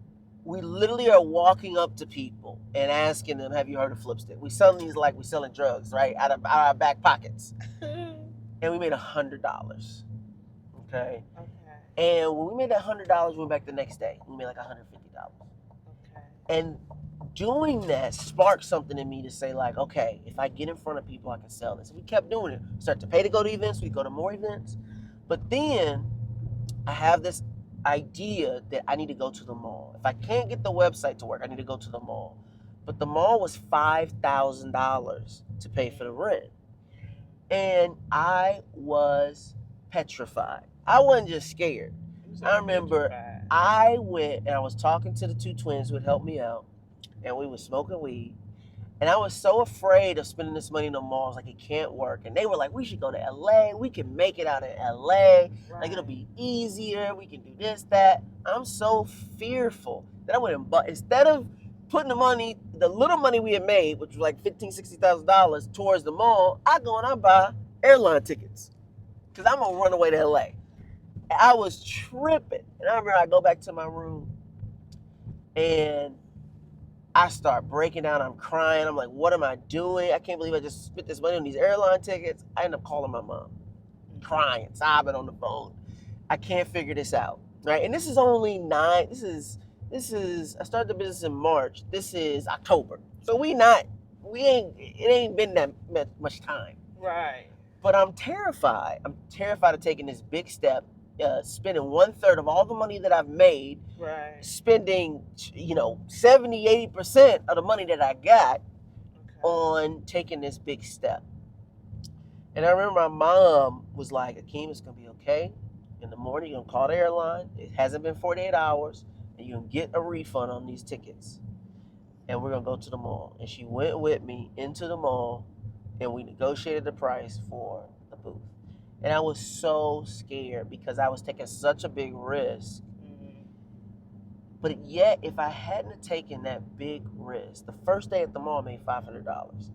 we literally are walking up to people and asking them, have you heard of Flipstick? We selling these like we selling drugs, right? Out of our back pockets. And we made $100. Okay. And when we made that $100, we went back the next day. We made like $150. Okay. And doing that sparked something in me to say like, okay, if I get in front of people, I can sell this. We kept doing it. We started to pay to go to events. We go to more events. But then I have this idea that I need to go to the mall. If I can't get the website to work, I need to go to the mall. But the mall was $5,000 to pay for the rent. And I was petrified. I wasn't just scared. I remember I went and I was talking to the 2 twins who had helped me out, and we were smoking weed. And I was so afraid of spending this money in the malls, like it can't work. And they were like, we should go to LA. We can make it out in LA. Right. Like it'll be easier. We can do this, that. I'm so fearful that I went and bought, instead of putting the little money we had made, which was like $15,000, $60,000 towards the mall, I go and I buy airline tickets. Because I'm going to run away to LA. And I was tripping. And I remember I go back to my room and I start breaking down. I'm crying. I'm like, what am I doing? I can't believe I just spent this money on these airline tickets. I end up calling my mom, crying, sobbing on the phone. I can't figure this out, right? And this is only I started the business in March. This is October. So it ain't been that much time. Right. But I'm terrified. I'm terrified of taking this big step, spending 1/3 of all the money that I've made, Right. spending 70-80% of the money that I got on taking this big step. And I remember my mom was like, Akeem, it's gonna be okay. In the morning, you're gonna call the airline. It hasn't been 48 hours, and you're gonna get a refund on these tickets. And we're gonna go to the mall. And she went with me into the mall, and we negotiated the price for the booth. And I was so scared because I was taking such a big risk. But yet, if I hadn't taken that big risk, the first day at the mall I made $500.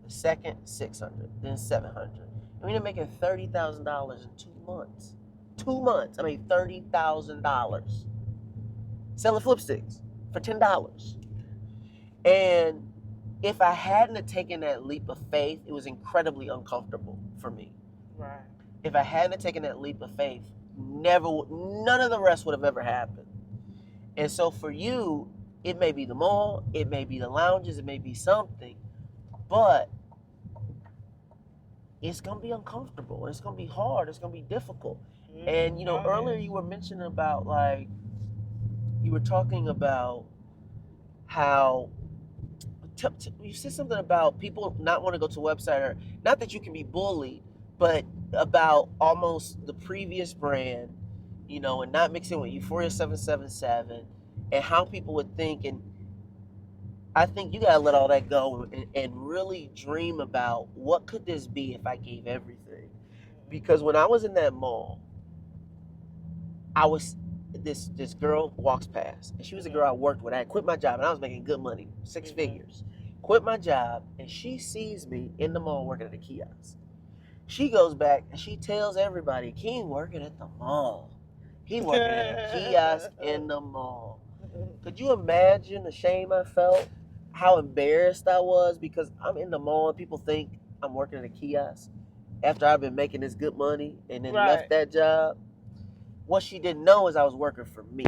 The second, $600, then $700. I mean, I'm making $30,000 in 2 months. 2 months, I made $30,000 selling Flipsticks for $10. And if I hadn't taken that leap of faith, it was incredibly uncomfortable for me. Right. If I hadn't taken that leap of faith, none of the rest would have ever happened. And so for you, It may be the mall, it may be the lounges, it may be something, but it's gonna be uncomfortable. It's gonna be hard. It's gonna be difficult. And earlier you were mentioning about like you were talking about how you said something about people not want to go to a website, or not that you can be bullied, but about almost the previous brand, and not mixing with Euphoria 777, and how people would think. And I think you gotta let all that go and really dream about what could this be if I gave everything. Because when I was in that mall, I was this girl walks past, and she was a girl I worked with. I had quit my job, and I was making good money, 6 figures. Quit my job, and she sees me in the mall working at a kiosk. She goes back and she tells everybody, King working at the mall. He working at a kiosk in the mall. Could you imagine the shame I felt? How embarrassed I was because I'm in the mall and people think I'm working at a kiosk after I've been making this good money and then left that job. What she didn't know is I was working for me,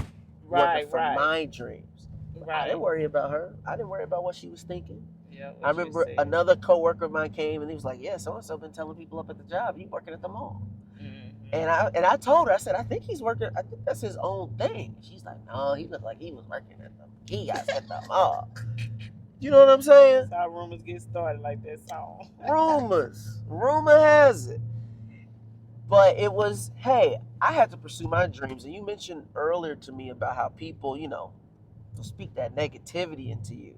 working for my dreams. I didn't worry about her. I didn't worry about what she was thinking. Yeah, I remember another coworker of mine came and he was like, "Yeah, so and so been telling people up at the job he's working at the mall." And I told her, I said, I think he's working. I think that's his own thing. She's like, no, he looked like he was working at the kiosk at the mall. You know what I'm saying? That's how rumors get started, like that song. Rumor has it. But it was, hey, I had to pursue my dreams. And you mentioned earlier to me about how people, will speak that negativity into you.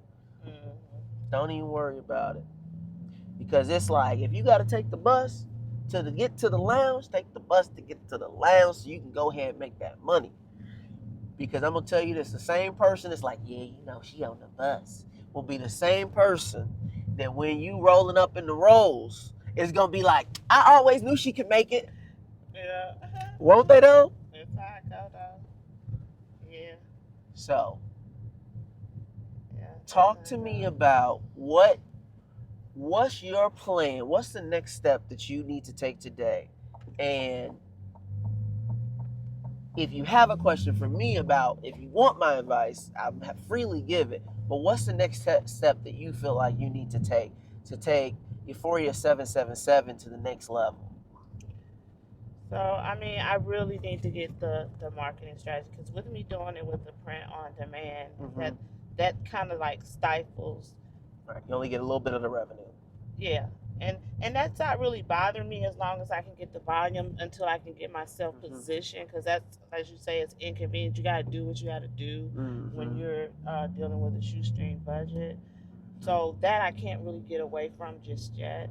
Don't even worry about it. Because it's like, if you got to take the bus to get to the lounge, take the bus to get to the lounge so you can go ahead and make that money. Because I'm going to tell you this, the same person that's like, yeah, she on the bus, will be the same person that when you rolling up in the rolls, it's going to be like, I always knew she could make it. Yeah. Won't they though? That's how I go though. Yeah. So, talk to me about what's your plan? What's the next step that you need to take today? And if you have a question for me about, if you want my advice, I'll freely give it. But what's the next step that you feel like you need to take Euphoria 777 to the next level? So, I really need to get the marketing strategy, because with me doing it with the print on demand, that kind of like stifles. Right. You only get a little bit of the revenue. Yeah. And that's not really bothering me as long as I can get the volume until I can get myself positioned, because that's, as you say, it's inconvenient. You got to do what you got to do when you're dealing with a shoestring budget. So that I can't really get away from just yet.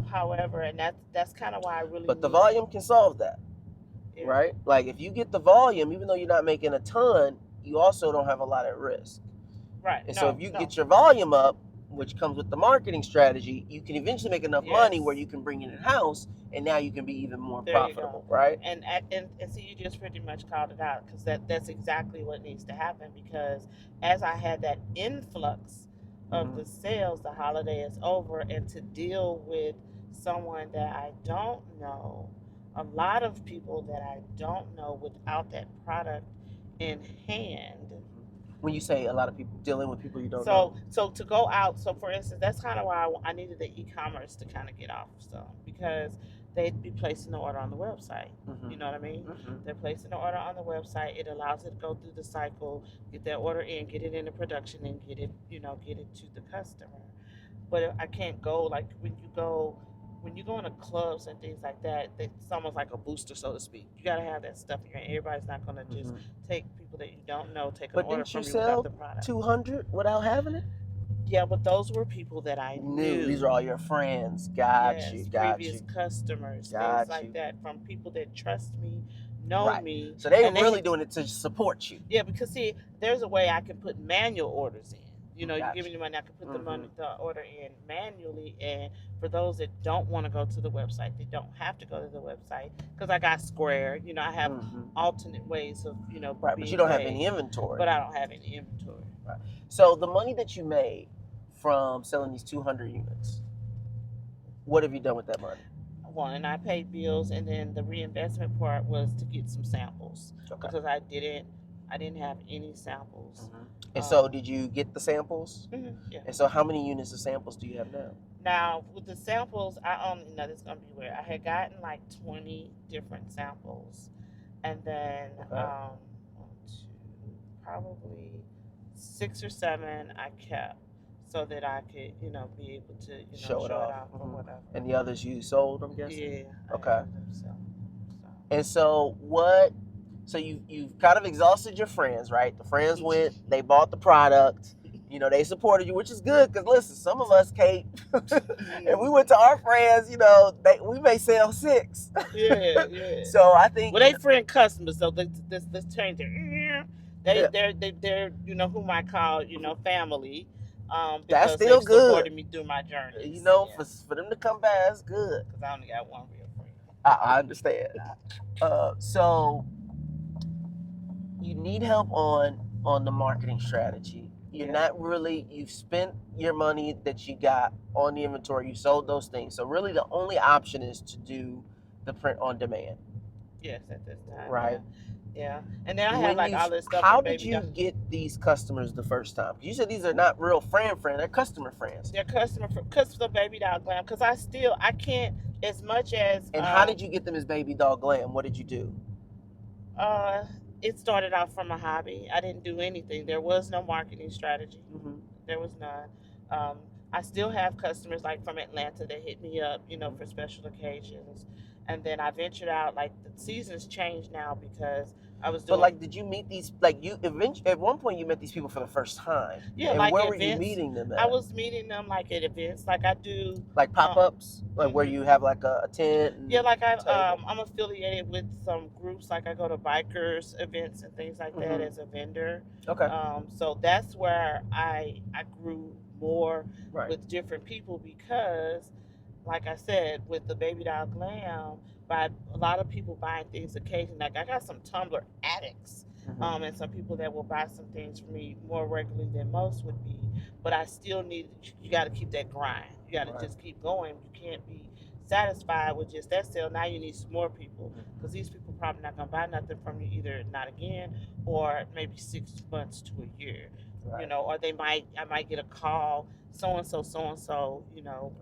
However, and that's kind of why I really. But the volume can solve that, right? Like if you get the volume, even though you're not making a ton, you also don't have a lot at risk. Right. And so if you get your volume up, which comes with the marketing strategy, you can eventually make enough money where you can bring it in-house, and now you can be even more profitable, right? And see, you just pretty much called it out, because that's exactly what needs to happen. Because as I had that influx of the sales, the holiday is over, and to deal with someone that I don't know, a lot of people that I don't know without that product in hand. When you say a lot of people dealing with people you don't know. So to go out, so for instance, that's kind of why I needed the e-commerce to kind of get off, because they'd be placing the order on the website. You know what I mean? They're placing the order on the website. It allows it to go through the cycle, get that order in, get it into production, and get it to the customer. But I can't go, like when you go into clubs and things like that, it's almost like a booster, so to speak. You got to have that stuff in your hand. Everybody's not going to just take people that you don't know, take an order from you without the product. But didn't you sell 200 without having it? Yeah, but those were people that I knew. These are all your friends. Got you. Previous customers, things like that, from people that trust me, know me. So they were really doing it to support you. Yeah, because see, there's a way I can put manual orders in. You're giving me money, I can put the order in manually. And for those that don't want to go to the website, they don't have to go to the website, because I got Square. I have alternate ways of right, but you don't have any inventory. But I don't have any inventory. Right. So the money that you made from selling these 200 units, what have you done with that money? One, I paid bills, and then the reinvestment part was to get some samples, because I didn't I didn't have any samples. Mm-hmm. And so, did you get the samples? Mm-hmm, yeah. And so, how many units of samples do you have now? Now with the samples, I only know this is gonna be weird. I had gotten like 20 different samples, and then Okay. one, two, probably 6 or 7 I kept so that I could, be able to, Show it show it off. off or whatever. And the others you sold, I'm guessing? Yeah. Okay. I had them sell. So. And so what? So you've kind of exhausted your friends, right? The friends went, they bought the product, they supported you, which is good. Because listen, some of us, Kate, and we went to our friends, we may sell 6. Yeah. So I think. Well, they friend customers, so let's change it. They're whom I call family. Because that's still they've good. supported me through my journey. For them to come back, that's good. Because I only got one real friend. I understand. So you need help on the marketing strategy. You're not really, you've spent your money that you got on the inventory, you sold those things. So really the only option is to do the print on demand. Yes, at this time. Right. Yeah. And then I had like all this stuff. How did you get these customers the first time? You said these are not real friend, they're customer friends. They're customer because of Babydoll Glam. Because I can't as much as. And how did you get them as Babydoll Glam? What did you do? It started out from a hobby. I didn't do anything. There was no marketing strategy. Mm-hmm. There was none. I still have customers like from Atlanta that hit me up, for special occasions. And then I ventured out. Like the seasons changed now because I was doing. But like, did you meet these? Like you eventually at one point you met these people for the first time. Yeah, and like where events, were you meeting them at? I was meeting them like at events, like I do. Like pop-ups, like where you have like a tent. Yeah, like I'm affiliated with some groups. Like I go to bikers events and things like that as a vendor. Okay. So that's where I grew more with different people because, like I said, with the Babydoll Glam, by a lot of people buying things occasionally. Like I got some Tumblr addicts, and some people that will buy some things for me more regularly than most would be. But I still need. You got to keep that grind. You got to just keep going. You can't be satisfied with just that sale. Now you need some more people because these people probably not gonna buy nothing from you either not again or maybe 6 months to a year. Right. Or I might get a call. So and so,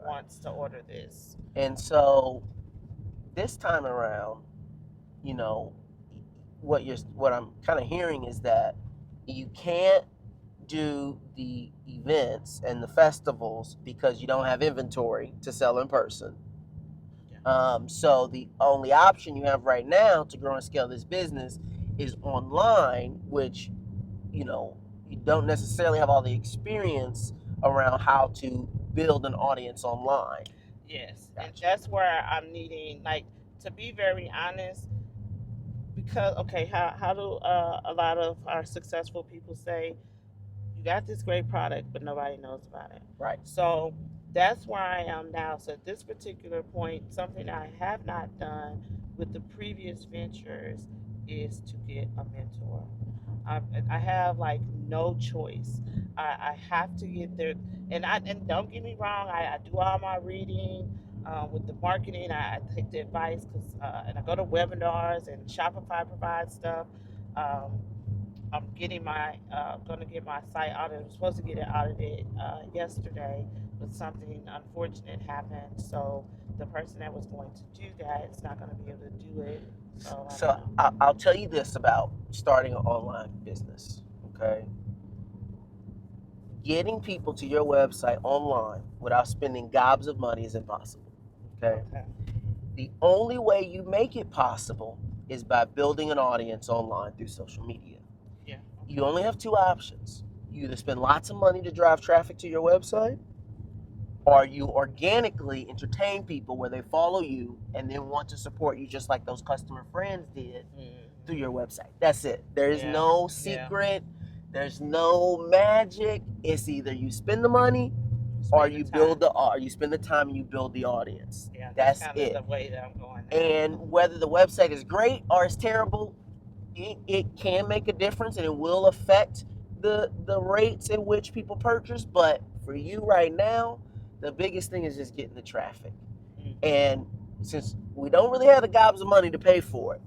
wants to order this. And so, this time around, what I'm kind of hearing is that you can't do the events and the festivals because you don't have inventory to sell in person. Yeah. So the only option you have right now to grow and scale this business is online, which you don't necessarily have all the experience around how to build an audience online. Yes, gotcha. And that's where I'm needing, like, to be very honest, because, how do a lot of our successful people say, you got this great product, but nobody knows about it. Right. So that's where I am now. So at this particular point, something I have not done with the previous ventures is to get a mentor. I have like no choice. I have to get there, and don't get me wrong. I do all my reading with the marketing. I take the advice and I go to webinars and Shopify provides stuff. I'm getting going to get my site audited. I was supposed to get it audited yesterday, but something unfortunate happened. So the person that was going to do that is not going to be able to do it. So I'll tell you this about starting an online business, okay? Getting people to your website online without spending gobs of money is impossible, okay? The only way you make it possible is by building an audience online through social media. Yeah. You only have 2 options. You either spend lots of money to drive traffic to your website, or you organically entertain people where they follow you and then want to support you just like those customer friends did through your website. That's it. There is no secret. There's no magic. It's either you spend the money or you spend the time and you build the audience. Yeah, that's kind it. of the way that I'm going now. And whether the website is great or it's terrible, it can make a difference and it will affect the rates in which people purchase. But for you right now, the biggest thing is just getting the traffic. And since we don't really have the gobs of money to pay for it,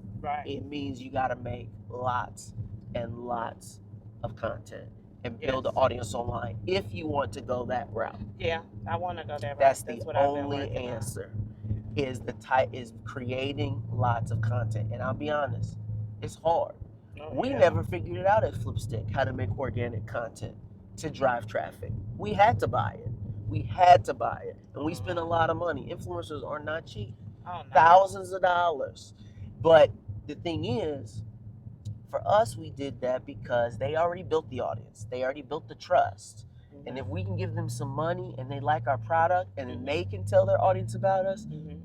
it means you got to make lots and lots of content and Yes. build an audience online if you want to go that route. Yeah, I want to go that route. That's That's the what I've been only working on. answer. Is creating lots of content. And I'll be honest, it's hard. Oh, We yeah. never figured it out at Flipstick how to make organic content to drive traffic. We had to buy it. And we spend a lot of money. Influencers are not cheap. Oh, no. Thousands of dollars. But the thing is, for us, we did that because they already built the audience. They already built the trust. Mhm. And if we can give them some money and they like our product and then Mhm. they can tell their audience about us, Mhm.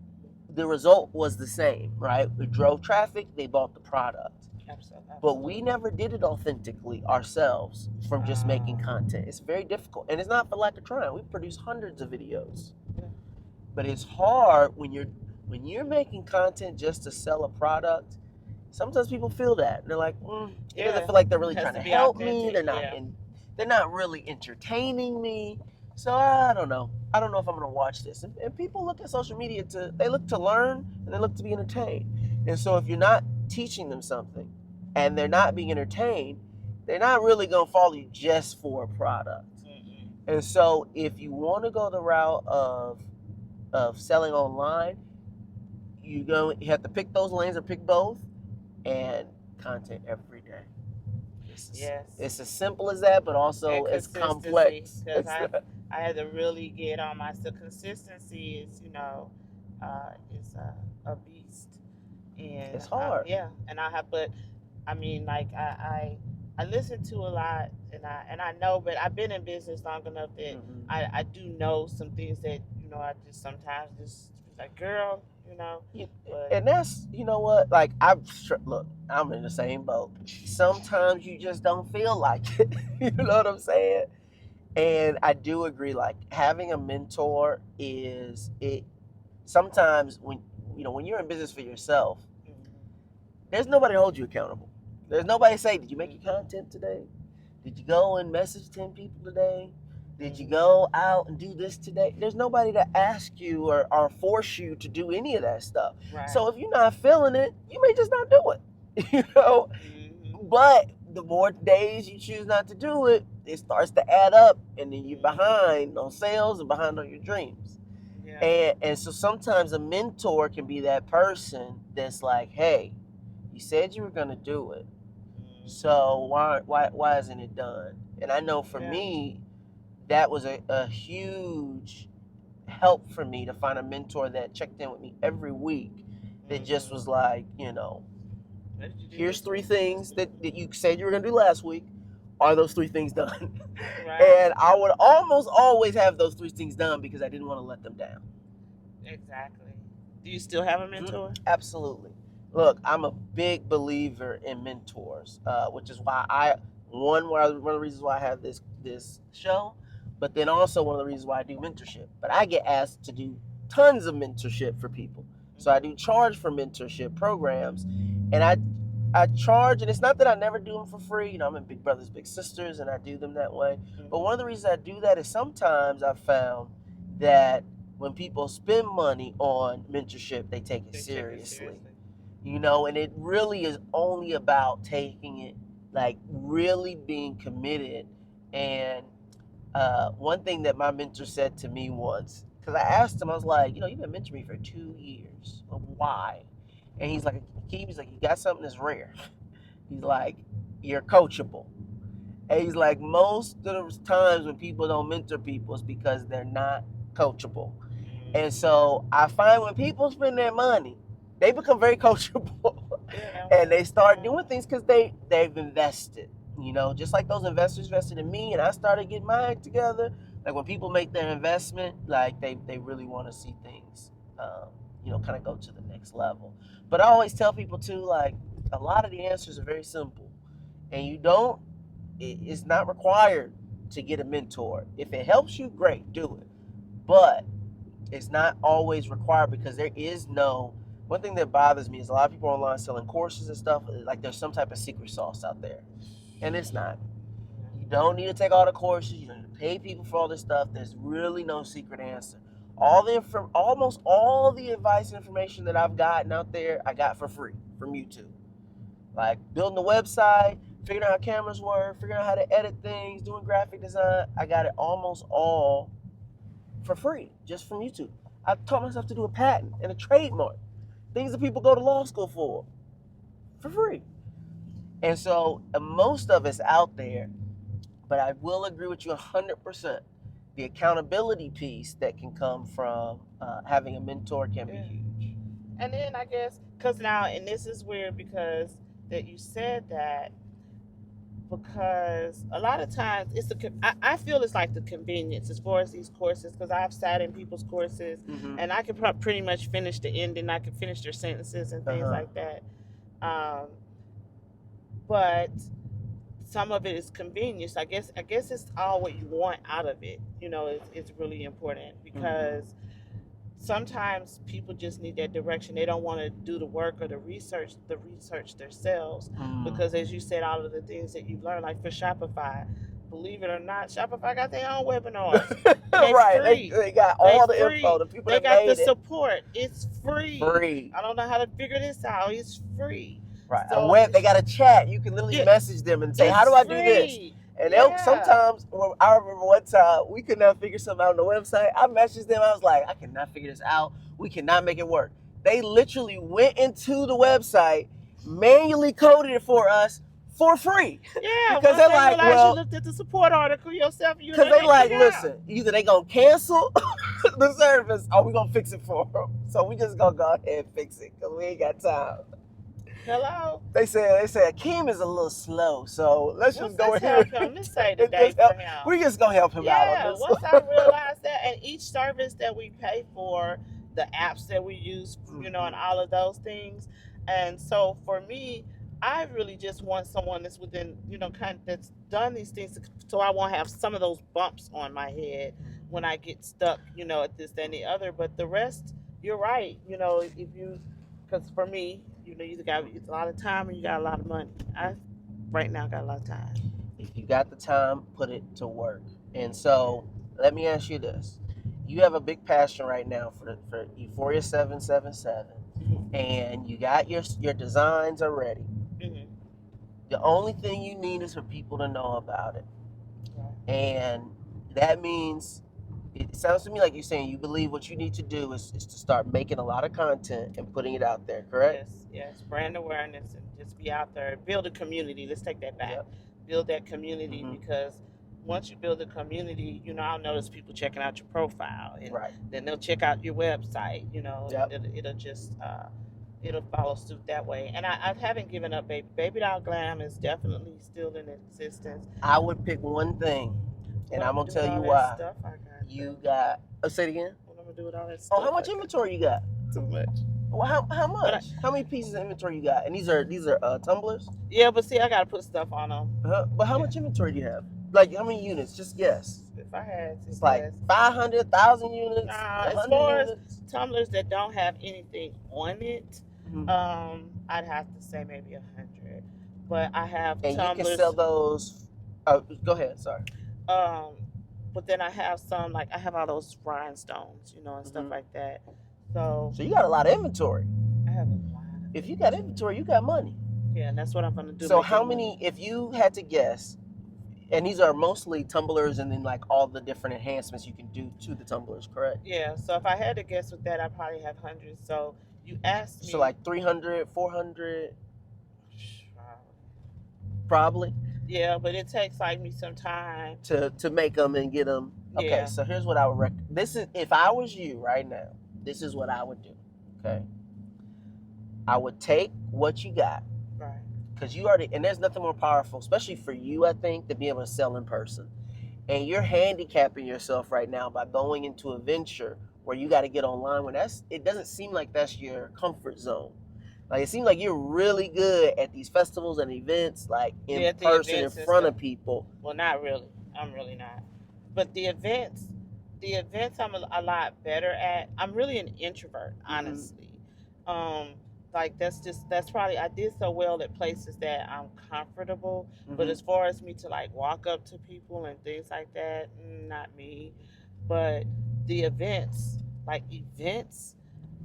the result was the same, right? We drove traffic, they bought the product. Absolutely. But we never did it authentically ourselves from just making content. It's very difficult. And it's not for lack of trying. We produce hundreds of videos. Yeah. But it's hard when you're making content just to sell a product. Sometimes people feel that. They're like, it doesn't feel like they're really trying to help me. They're not really entertaining me. So I don't know. I don't know if I'm gonna watch this. And people look at social media they look to learn and they look to be entertained. And so if you're not teaching them something and they're not being entertained, they're not really gonna follow you just for a product. Mm-hmm. And so if you want to go the route of selling online, you have to pick those lanes or pick both, and content every day. It's as simple as that, but also it's complex. Because I had to really get on my. So consistency is, is a beast, and it's hard. And but I mean, like I listen to a lot, and I know, but I've been in business long enough that I do know some things that I just sometimes just like, girl. And that's what, like, look, I'm in the same boat. Sometimes you just don't feel like it. You know what I'm saying? And I do agree, like, having a mentor is it. Sometimes when you're in business for yourself, there's nobody to hold you accountable. There's nobody to say, did you make your content today? Did you go and message 10 people today? Did you go out and do this today? There's nobody to ask you or force you to do any of that stuff. Right. So if you're not feeling it, you may just not do it. But the more days you choose not to do it, it starts to add up, and then you're behind on sales and behind on your dreams. Yeah. And so sometimes a mentor can be that person that's like, hey, you said you were gonna do it, so why isn't it done? And I know for me, that was a huge help for me to find a mentor that checked in with me every week, that just was like, here's 3 things that you said you were going to do last week. Are those 3 things done? Right. And I would almost always have those 3 things done because I didn't want to let them down. Exactly. Do you still have a mentor? Absolutely. Look, I'm a big believer in mentors, which is why one of the reasons why I have this show, but then also one of the reasons why I do mentorship. But I get asked to do tons of mentorship for people. So I do charge for mentorship programs, and I charge, and it's not that I never do them for free. I'm in Big Brothers Big Sisters, and I do them that way. But one of the reasons I do that is sometimes I've found that when people spend money on mentorship, they take it seriously. And it really is only about taking it, like, really being committed. And one thing that my mentor said to me once, because I asked him, I was like, you've been mentoring me for 2 years. Why? And he's like, you got something that's rare. He's like, you're coachable. And he's like, most of the times when people don't mentor people, it's because they're not coachable. And so I find when people spend their money, they become very coachable. And they start doing things because they've invested. Just like those investors invested in me, and I started getting my act together. Like, when people make their investment, like, they really want to see things, kind of go to the next level. But I always tell people too, like, a lot of the answers are very simple, and it's not required to get a mentor. If it helps you, great, do it. But it's not always required, because there is one thing that bothers me is a lot of people online selling courses and stuff, like there's some type of secret sauce out there. And it's not. You don't need to take all the courses. You don't need to pay people for all this stuff. There's really no secret answer. Almost all the advice and information that I've gotten out there, I got for free from YouTube. Like building a website, figuring out how cameras work, figuring out how to edit things, doing graphic design. I got it almost all for free, just from YouTube. I taught myself to do a patent and a trademark, things that people go to law school for free. And so most of it's out there, but I will agree with you 100%. The accountability piece that can come from having a mentor can be huge. And then I guess, because now, and this is weird because that you said that, because a lot of times I feel it's like the convenience as far as these courses, because I've sat in people's courses and I can pretty much finish the ending, I can finish their sentences and things like that. But some of it is convenience. I guess it's all what you want out of it. It's really important, because sometimes people just need that direction. They don't want to do the work or the research themselves, because as you said, all of the things that you've learned, like for Shopify, believe it or not, Shopify got their own webinars. Right. They got all the free. info. The people they that got made the support. It's free. Free. I don't know how to figure this out. It's free. Right. So, they got a chat. You can literally message them and say, how do I do this? And they'll sometimes, I remember one time, we could not figure something out on the website. I messaged them. I was like, I cannot figure this out. We cannot make it work. They literally went into the website, manually coded it for us for free. Yeah, because they're like, you looked at the support article yourself. Because they like, listen, either they going to cancel the service or we going to fix it for them. So we just going to go ahead and fix it because we ain't got time. Hello. They said Akeem is a little slow, so let's just go ahead. Let's say today for him. We just gonna help him out on this. Once I realized that, and each service that we pay for, the apps that we use, and all of those things, and so for me, I really just want someone that's within, that's done these things, so I won't have some of those bumps on my head when I get stuck, at this, that, and the other. But the rest, you're right. Because for me, you got a lot of time and you got a lot of money. I right now got a lot of time. If you got the time, put it to work. And so let me ask you this: you have a big passion right now for Euphoria 777, and you got your designs are ready. The only thing you need is for people to know about it, and that means. It sounds to me like you're saying you believe what you need to do is to start making a lot of content and putting it out there, correct? Yes. Brand awareness and just be out there. Build a community. Let's take that back. Yep. Build that community, because once you build a community, I'll notice people checking out your profile. And then they'll check out your website, it'll just, it'll follow suit that way. And I haven't given up. Babydoll Glam is definitely still in existence. I would pick one thing, and I'm going to tell you why. You got. Say it again. What I'm gonna do with all that stuff? Oh, how much inventory you got? Too much. Well, how much? How many pieces of inventory you got? And these are tumblers. Yeah, but see, I gotta put stuff on them. But how much inventory do you have? Like how many units? Just guess. If I had to, it's like 500,000 units. As far as tumblers that don't have anything on it, I'd have to say maybe 100. But I have and tumblers. You can sell those. Go ahead. Sorry. But then I have some, like I have all those rhinestones, and stuff like that. So you got a lot of inventory. I have a lot. If you got inventory, you got money. Yeah, and that's what I'm gonna do. So how many? If you had to guess, and these are mostly tumblers, and then like all the different enhancements you can do to the tumblers, correct? Yeah. So if I had to guess with that, I probably have hundreds. So you asked me. So like 300, 400. Probably. Yeah, but it takes like me some time to make them and get them. Okay, yeah. So here's what I would recommend. This is if I was you right now. This is what I would do. Okay. I would take what you got. Right. Because you already, and there's nothing more powerful, especially for you, I think, to be able to sell in person. And you're handicapping yourself right now by going into a venture where you got to get online. It doesn't seem like that's your comfort zone. Like, it seems like you're really good at these festivals and events, like in person, in front of people. Well, not really. I'm really not. But the events I'm a lot better at. I'm really an introvert, honestly. Like that's probably, I did so well at places that I'm comfortable. But as far as me to like walk up to people and things like that, not me. But the events,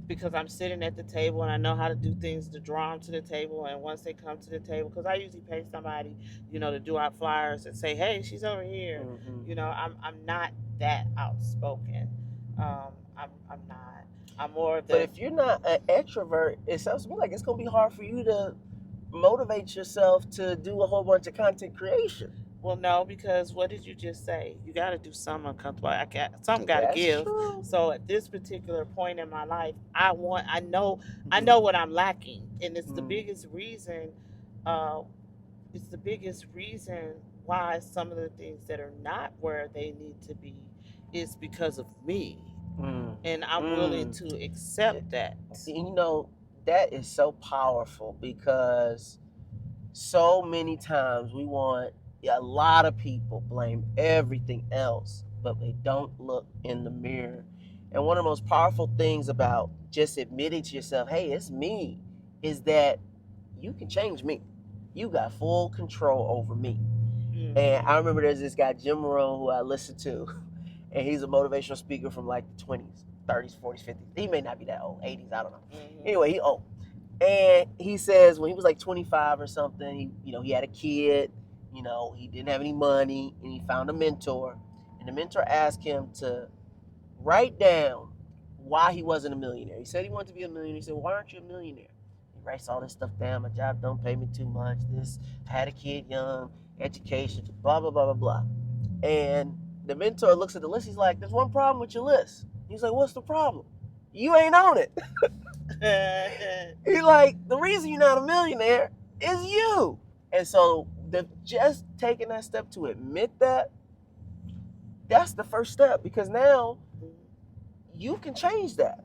because I'm sitting at the table and I know how to do things to draw them to the table. And once they come to the table, because I usually pay somebody, to do our flyers and say, "Hey, she's over here." I'm not that outspoken. I'm not. I'm more of But the. if you're not an extrovert, it sounds to me like it's gonna be hard for you to motivate yourself to do a whole bunch of content creation. Well, no, because what did you just say? You got to do something uncomfortable. Something got to That's give. true. So at this particular point in my life, I Mhm. know what I'm lacking, and it's the Mm. biggest reason. Uh, it's the biggest reason why some of the things that are not where they need to be is because of me, Mm. and I'm willing Mm. to accept that. You know, that is so powerful because so many times we want a lot of people blame everything else, but they don't look in the mirror. And one of the most powerful things about just admitting to yourself, hey, it's me, is that you can change me. You got full control over me. And I remember there's this guy, Jim Rohn, who I listened to, and he's a motivational speaker from like the 20s, 30s, 40s, 50s. He may not be that old, 80s, I don't know. Anyway, he old. And he says when he was like 25 or something, he had a kid, he didn't have any money, and he found a mentor. And the mentor asked him to write down why he wasn't a millionaire. He said he wanted to be a millionaire. He said, why aren't you a millionaire? He writes all this stuff down. My job don't pay me too much. This, I had a kid young, education, blah, blah, blah, blah, blah. And the mentor looks at the list. He's like, there's one problem with your list. He's like, what's the problem? You ain't on it. He's like, the reason you're not a millionaire is you. And so just taking that step to admit that's the first step, because now you can change that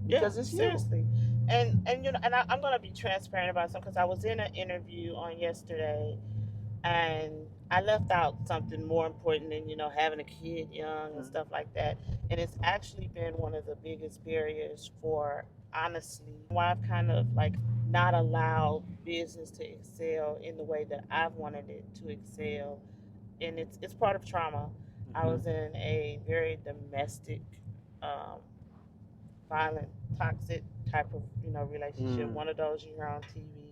because it's seriously. you. And I'm gonna be transparent about something because I was in an interview on yesterday, and I left out something more important than having a kid young and stuff like that. And it's actually been one of the biggest barriers for, honestly, why I've kind of like not allowed business to excel in the way that I've wanted it to excel. And it's part of trauma. I was in a very domestic, um, violent, toxic type of relationship. One of those you hear on TV.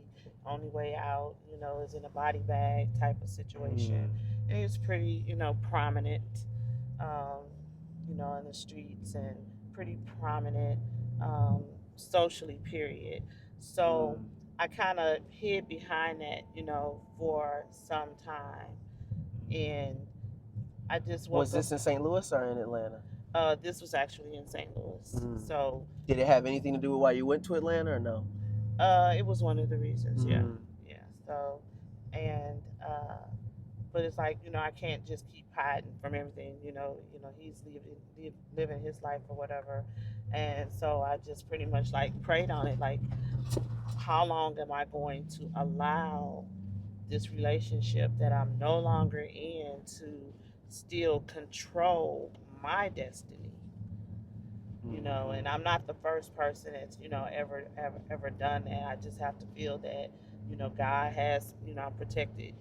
Only way out, is in a body bag type of situation, and he was pretty, prominent, um, in the streets and pretty prominent, socially. Period. So I kind of hid behind that, for some time, and I just woke Was this in St. Louis or in Atlanta? This was actually in St. Louis. So did it have anything to do with why you went to Atlanta or no? It was one of the reasons. Yeah. So, and but it's like I can't just keep hiding from everything. He's living his life or whatever, and so I just pretty much like prayed on it. Like, how long am I going to allow this relationship that I'm no longer in to still control my destiny? And I'm not the first person that's ever done that. I just have to feel that God has I'm protected.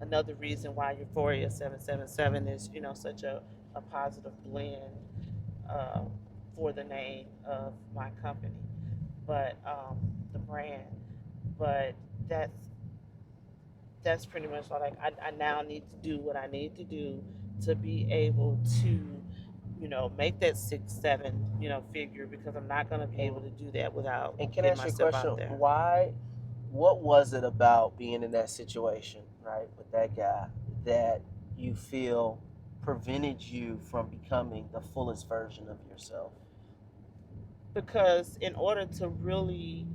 Another reason why Euphoria 777 is such a positive blend, uh, for the name of my company, but the brand. But that's pretty much like I now need to do what I need to do to be able to make that 6 7 figure, because I'm not going to be able to do that without And can I getting ask you a myself question? out there. What was it about being in that situation, right, with that guy, that you feel prevented you from becoming the fullest version of yourself? Because in order to really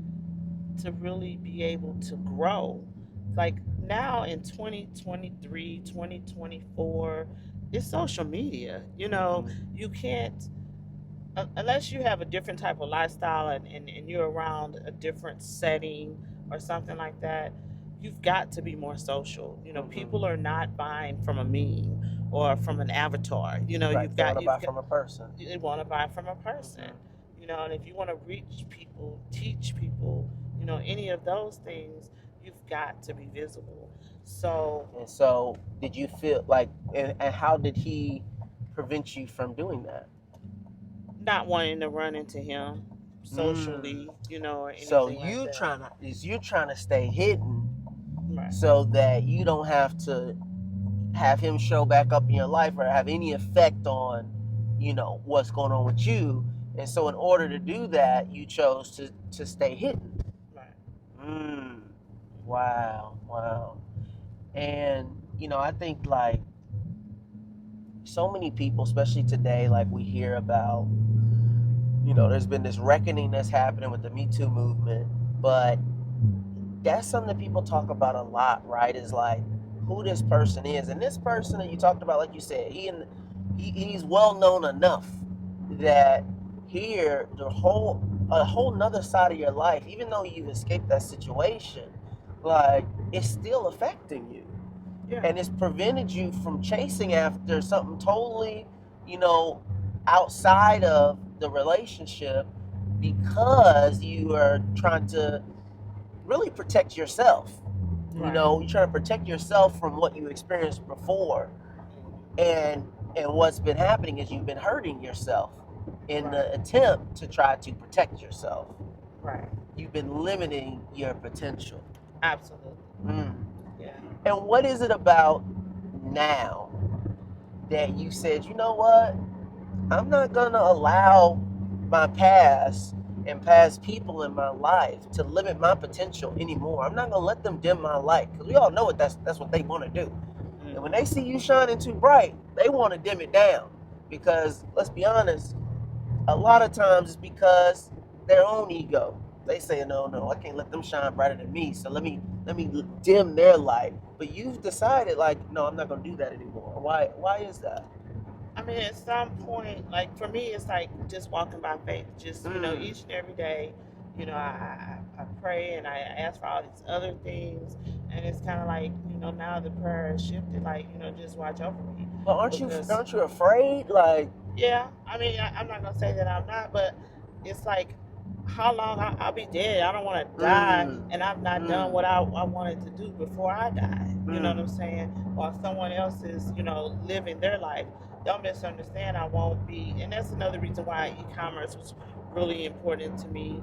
be able to grow, like now in 2023, 2024, it's social media. You can't, unless you have a different type of lifestyle, and you're around a different setting or something like that. You've got to be more social. People are not buying from a meme or from an avatar. Right, You've they got want to you've buy got from a person. they want to buy from a person. And if you want to reach people, teach people, any of those things, you've got to be visible. And so, did you feel like, and how did he prevent you from doing that? Not wanting to run into him, socially, or So anything like that. you trying to stay hidden Right. so that you don't have to have him show back up in your life or have any effect on, what's going on with you. And so in order to do that, you chose to stay hidden. Right. Mm. Wow, wow. And I think like so many people, especially today, like we hear about, there's been this reckoning that's happening with the Me Too movement, but that's something that people talk about a lot, right? Is like who this person is, and this person that you talked about, like you said, he's well known enough that here a whole nother side of your life, even though you've escaped that situation, like it's still affecting you, Yeah. and it's prevented you from chasing after something totally, you know, outside of the relationship because you are trying to really protect yourself. Right. You're trying to protect yourself from what you experienced before, and what's been happening is you've been hurting yourself in Right. the attempt to try to protect yourself. Right. You've been limiting your potential. Absolutely. Mm. Yeah. And what is it about now that you said, you know what? I'm not gonna allow my past and past people in my life to limit my potential anymore. I'm not gonna let them dim my light because we all know that's what they want to do. And when they see you shining too bright, they want to dim it down because let's be honest, a lot of times it's because their own ego. They say, no, I can't let them shine brighter than me. So let me dim their light. But you've decided, like, no, I'm not gonna do that anymore. Why is that? I mean, at some point, like for me, it's like just walking by faith. Just each and every day, I pray and I ask for all these other things, and it's kind of like now the prayer has shifted. Like just watch over me. But aren't you afraid? Like, Yeah, I mean, I'm not gonna say that I'm not, but it's like how long I'll be dead. I don't want to die, and I've not done what I wanted to do before I die. You know what I'm saying? While someone else is, living their life. Don't misunderstand. I won't be, and that's another reason why e-commerce was really important to me.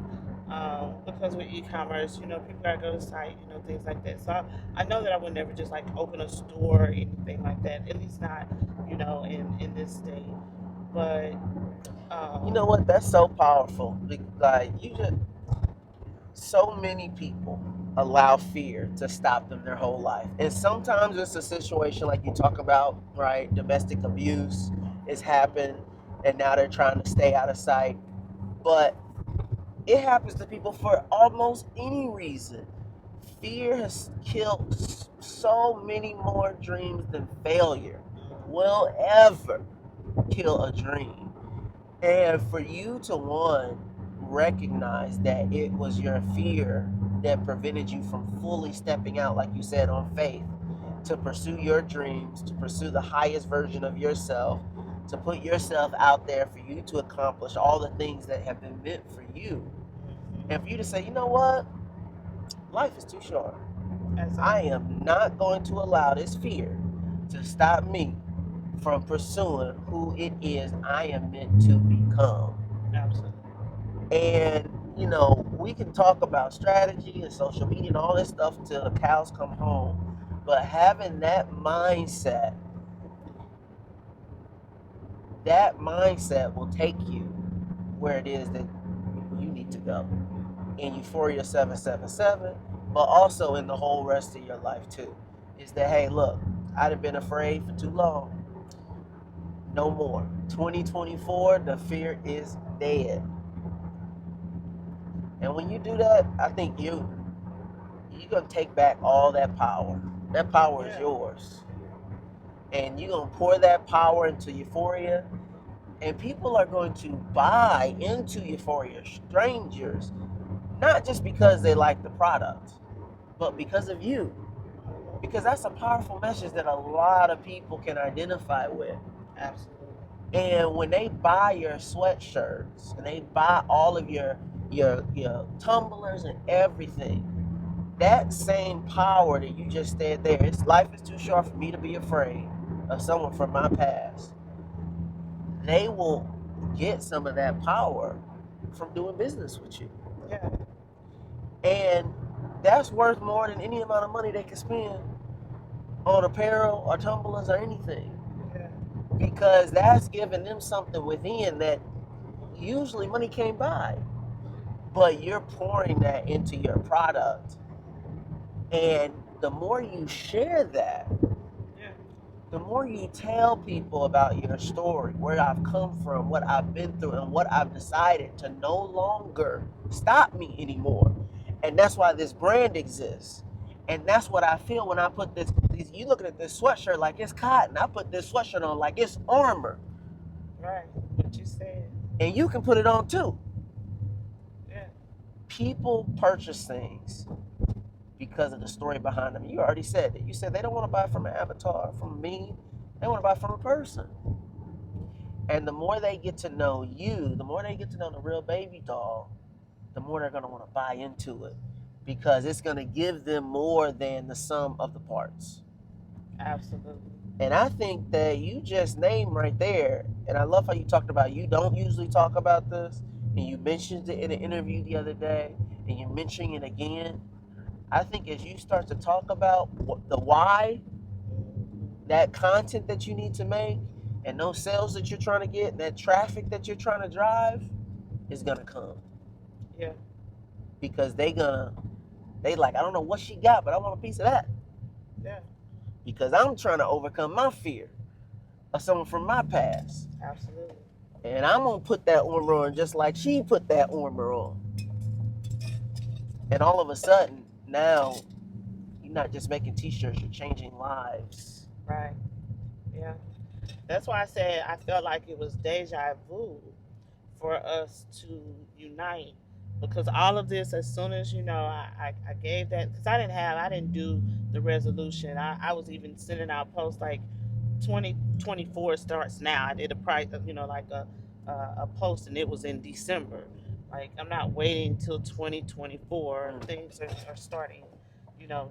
Because with e-commerce, people gotta go to site, things like that. So I know that I would never just like open a store or anything like that. At least not, in this state. But you know what? That's so powerful. Like, so many people allow fear to stop them their whole life. And sometimes it's a situation like you talk about, right? Domestic abuse has happened and now they're trying to stay out of sight. But it happens to people for almost any reason. Fear has killed so many more dreams than failure will ever kill a dream. And for you to recognize that it was your fear that prevented you from fully stepping out, like you said, on faith, to pursue your dreams, to pursue the highest version of yourself, to put yourself out there for you to accomplish all the things that have been meant for you. And for you to say, you know what? Life is too short. I am not going to allow this fear to stop me from pursuing who it is I am meant to become. Absolutely. And, we can talk about strategy and social media and all this stuff till the cows come home. But having that mindset will take you where it is that you need to go. In Euphoria 777, but also in the whole rest of your life too. Is that, hey, look, I'd have been afraid for too long. No more. 2024, the fear is dead. And when you do that, I think you're gonna take back all that power. That power is yours. And you're gonna pour that power into Euphoria. And people are going to buy into Euphoria, strangers, not just because they like the product, but because of you. Because that's a powerful message that a lot of people can identify with. Absolutely. And when they buy your sweatshirts and they buy all of your tumblers and everything, that same power that you just said there, life is too short for me to be afraid of someone from my past. They will get some of that power from doing business with you. Yeah. And that's worth more than any amount of money they can spend on apparel or tumblers or anything. Yeah. Because that's giving them something within that usually money can't buy. But you're pouring that into your product. And the more you share that, Yeah. the more you tell people about your story, where I've come from, what I've been through, and what I've decided to no longer stop me anymore. And that's why this brand exists. And that's what I feel when I put this, you looking at this sweatshirt like it's cotton. I put this sweatshirt on like it's armor. Right. What you said. And you can put it on too. Yeah. People purchase things because of the story behind them. You already said it. You said they don't want to buy from an avatar, from a meme. They want to buy from a person. And the more they get to know you, the more they get to know the real Babydoll, the more they're going to want to buy into it because it's going to give them more than the sum of the parts. Absolutely. And I think that you just named right there, and I love how you talked about you don't usually talk about this, and you mentioned it in an interview the other day, and you're mentioning it again. I think as you start to talk about the why, that content that you need to make, and those sales that you're trying to get, that traffic that you're trying to drive, is gonna come. Yeah. Because they like, I don't know what she got, but I want a piece of that. Yeah. Because I'm trying to overcome my fear of someone from my past. Absolutely. And I'm gonna put that armor on just like she put that armor on. And all of a sudden, now you're not just making t-shirts, you're changing lives. Right. Yeah. That's why I said I felt like it was deja vu for us to unite because all of this, as soon as I gave that because I didn't do the resolution. I was even sending out posts like 2024 starts now. I did a price, like a post, and it was in December. Like I'm not waiting till 2024. Things are starting,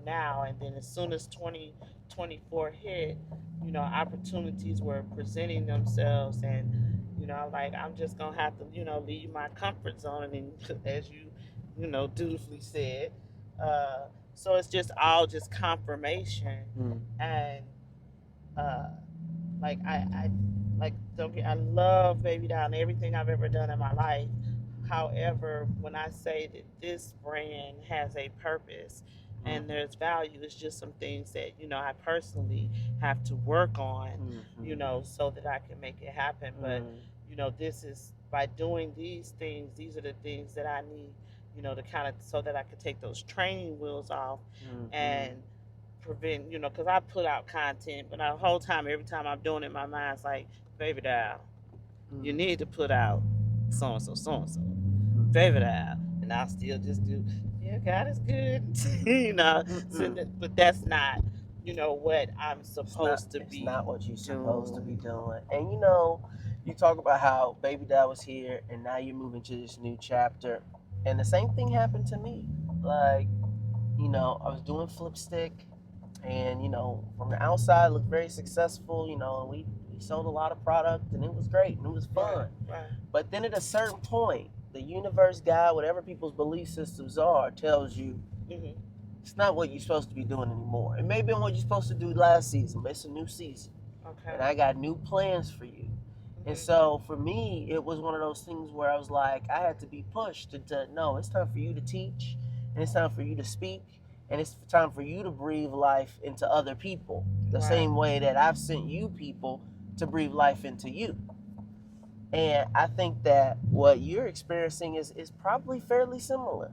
now. And then as soon as 2024 hit, opportunities were presenting themselves, and like I'm just gonna have to, leave my comfort zone, and as you, dutifully said. So it's just all just confirmation, and uh, like I like don't get I love Babydoll and everything I've ever done in my life. However, when I say that this brand has a purpose and there's value, it's just some things that I personally have to work on, so that I can make it happen. But this is by doing these things. These are the things that I need, to kind of so that I can take those training wheels off and prevent, because I put out content, but the whole time, every time I'm doing it, my mind's like, Babydoll, you need to put out so and so, Babydoll, and I'll still just do, yeah, God is good, but that's not, what I'm supposed to be. It's not what you're supposed to be doing. doing. And you talk about how Babydoll was here, and now you're moving to this new chapter, and the same thing happened to me. Like, I was doing Flipstick. And from the outside, it looked very successful. And we sold a lot of product, and it was great, and it was fun. Right. But then at a certain point, the universe, God, whatever people's belief systems are, tells you it's not what you're supposed to be doing anymore. It may have been what you're supposed to do last season, but it's a new season. Okay. And I got new plans for you. And so for me, it was one of those things where I was like, I had to be pushed to no, it's time for you to teach, and it's time for you to speak. And it's time for you to breathe life into other people the same way that I've sent you people to breathe life into you. And I think that what you're experiencing is probably fairly similar,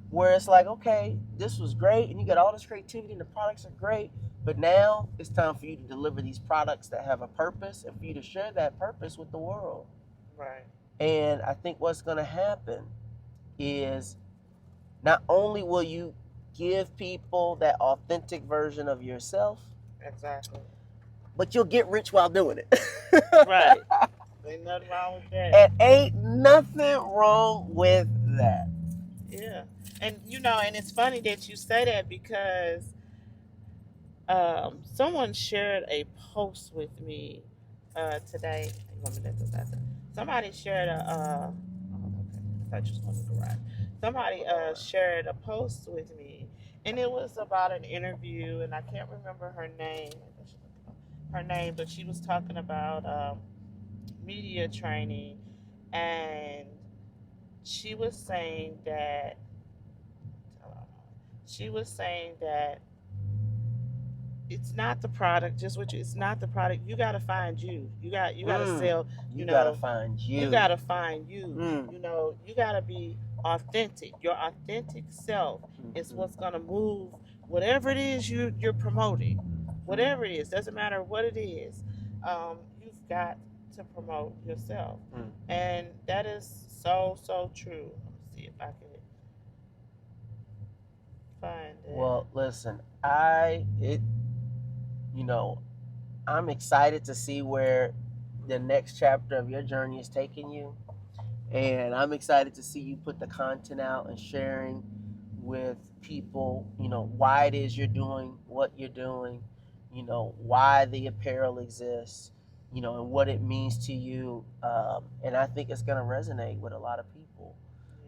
where it's like, okay, this was great, and you got all this creativity, and the products are great, but now it's time for you to deliver these products that have a purpose and for you to share that purpose with the world. Right. And I think what's going to happen is not only will you give people that authentic version of yourself. Exactly. But you'll get rich while doing it. Right. Ain't nothing wrong with that. And ain't nothing wrong with that. Yeah. And and it's funny that you say that because someone shared a post with me today. You want me to let this out there? Somebody shared a I just want to garage. Somebody shared a post with me, and it was about an interview, and I can't remember her name. Her name, but she was talking about media training, and she was saying that she was saying that it's not the product, just what you, it's not the product. You got to find you. You got to Mm. sell, You you gotta know, find you you. got to find you. Mm. You got to be authentic. Your authentic self is Mhm. what's going to move whatever it is you're promoting. Whatever it is, doesn't matter what it is. You've got to promote yourself. Mm. And that is so so true. Let me see if I can find it. Well, listen, you know, I'm excited to see where the next chapter of your journey is taking you. And I'm excited to see you put the content out and sharing with people, why it is you're doing what you're doing, why the apparel exists, and what it means to you. And I think it's going to resonate with a lot of people.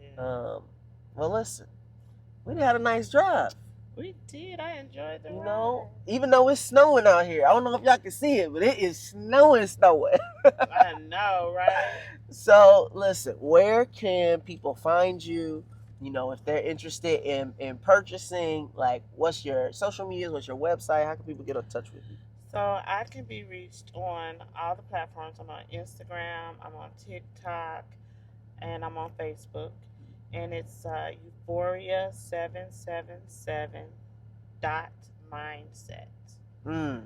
Yeah. Well, listen, we had a nice drive. We did. I enjoyed the You know, ride. even though it's snowing out here. I don't know if y'all can see it, but it is snowing. I know, right? So, listen, where can people find you? If they're interested in purchasing, like, what's your social media? What's your website? How can people get in touch with you? So I can be reached on all the platforms. I'm on Instagram, I'm on TikTok, and I'm on Facebook. And it's Euphoria777 dot mindset. Mm.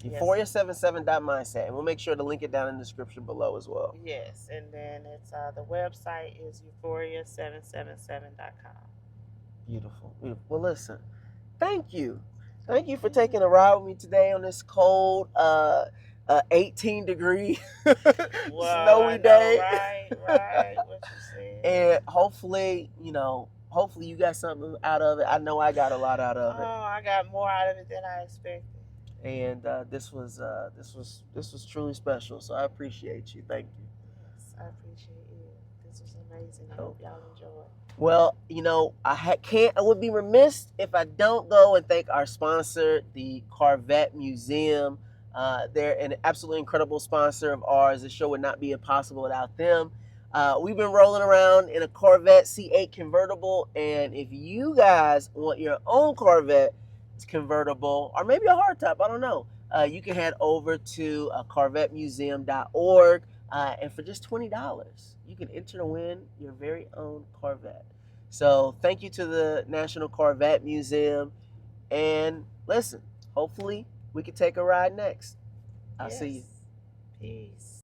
Yes. Euphoria77.mindset. And we'll make sure to link it down in the description below as well. Yes. And then it's the website is euphoria777.com. Beautiful. Beautiful. Well, listen, thank you. Thank you for taking a ride with me today on this cold 18-degree snowy day. Right. What you said. And hopefully, hopefully you got something out of it. I know I got a lot out of it. Oh, I got more out of it than I expected. And this was truly special. So I appreciate you. Thank you. Yes, I appreciate you. This was amazing. I hope y'all enjoy. Well, I would be remiss if I don't go and thank our sponsor, the Corvette Museum. They're an absolutely incredible sponsor of ours. The show would not be possible without them. We've been rolling around in a Corvette C8 convertible, and if you guys want your own Corvette convertible, or maybe a hardtop, I don't know, you can head over to CorvetteMuseum.org. And for just $20, you can enter to win your very own Corvette. So thank you to the National Corvette Museum. And listen, hopefully we can take a ride next. I'll see you. Peace.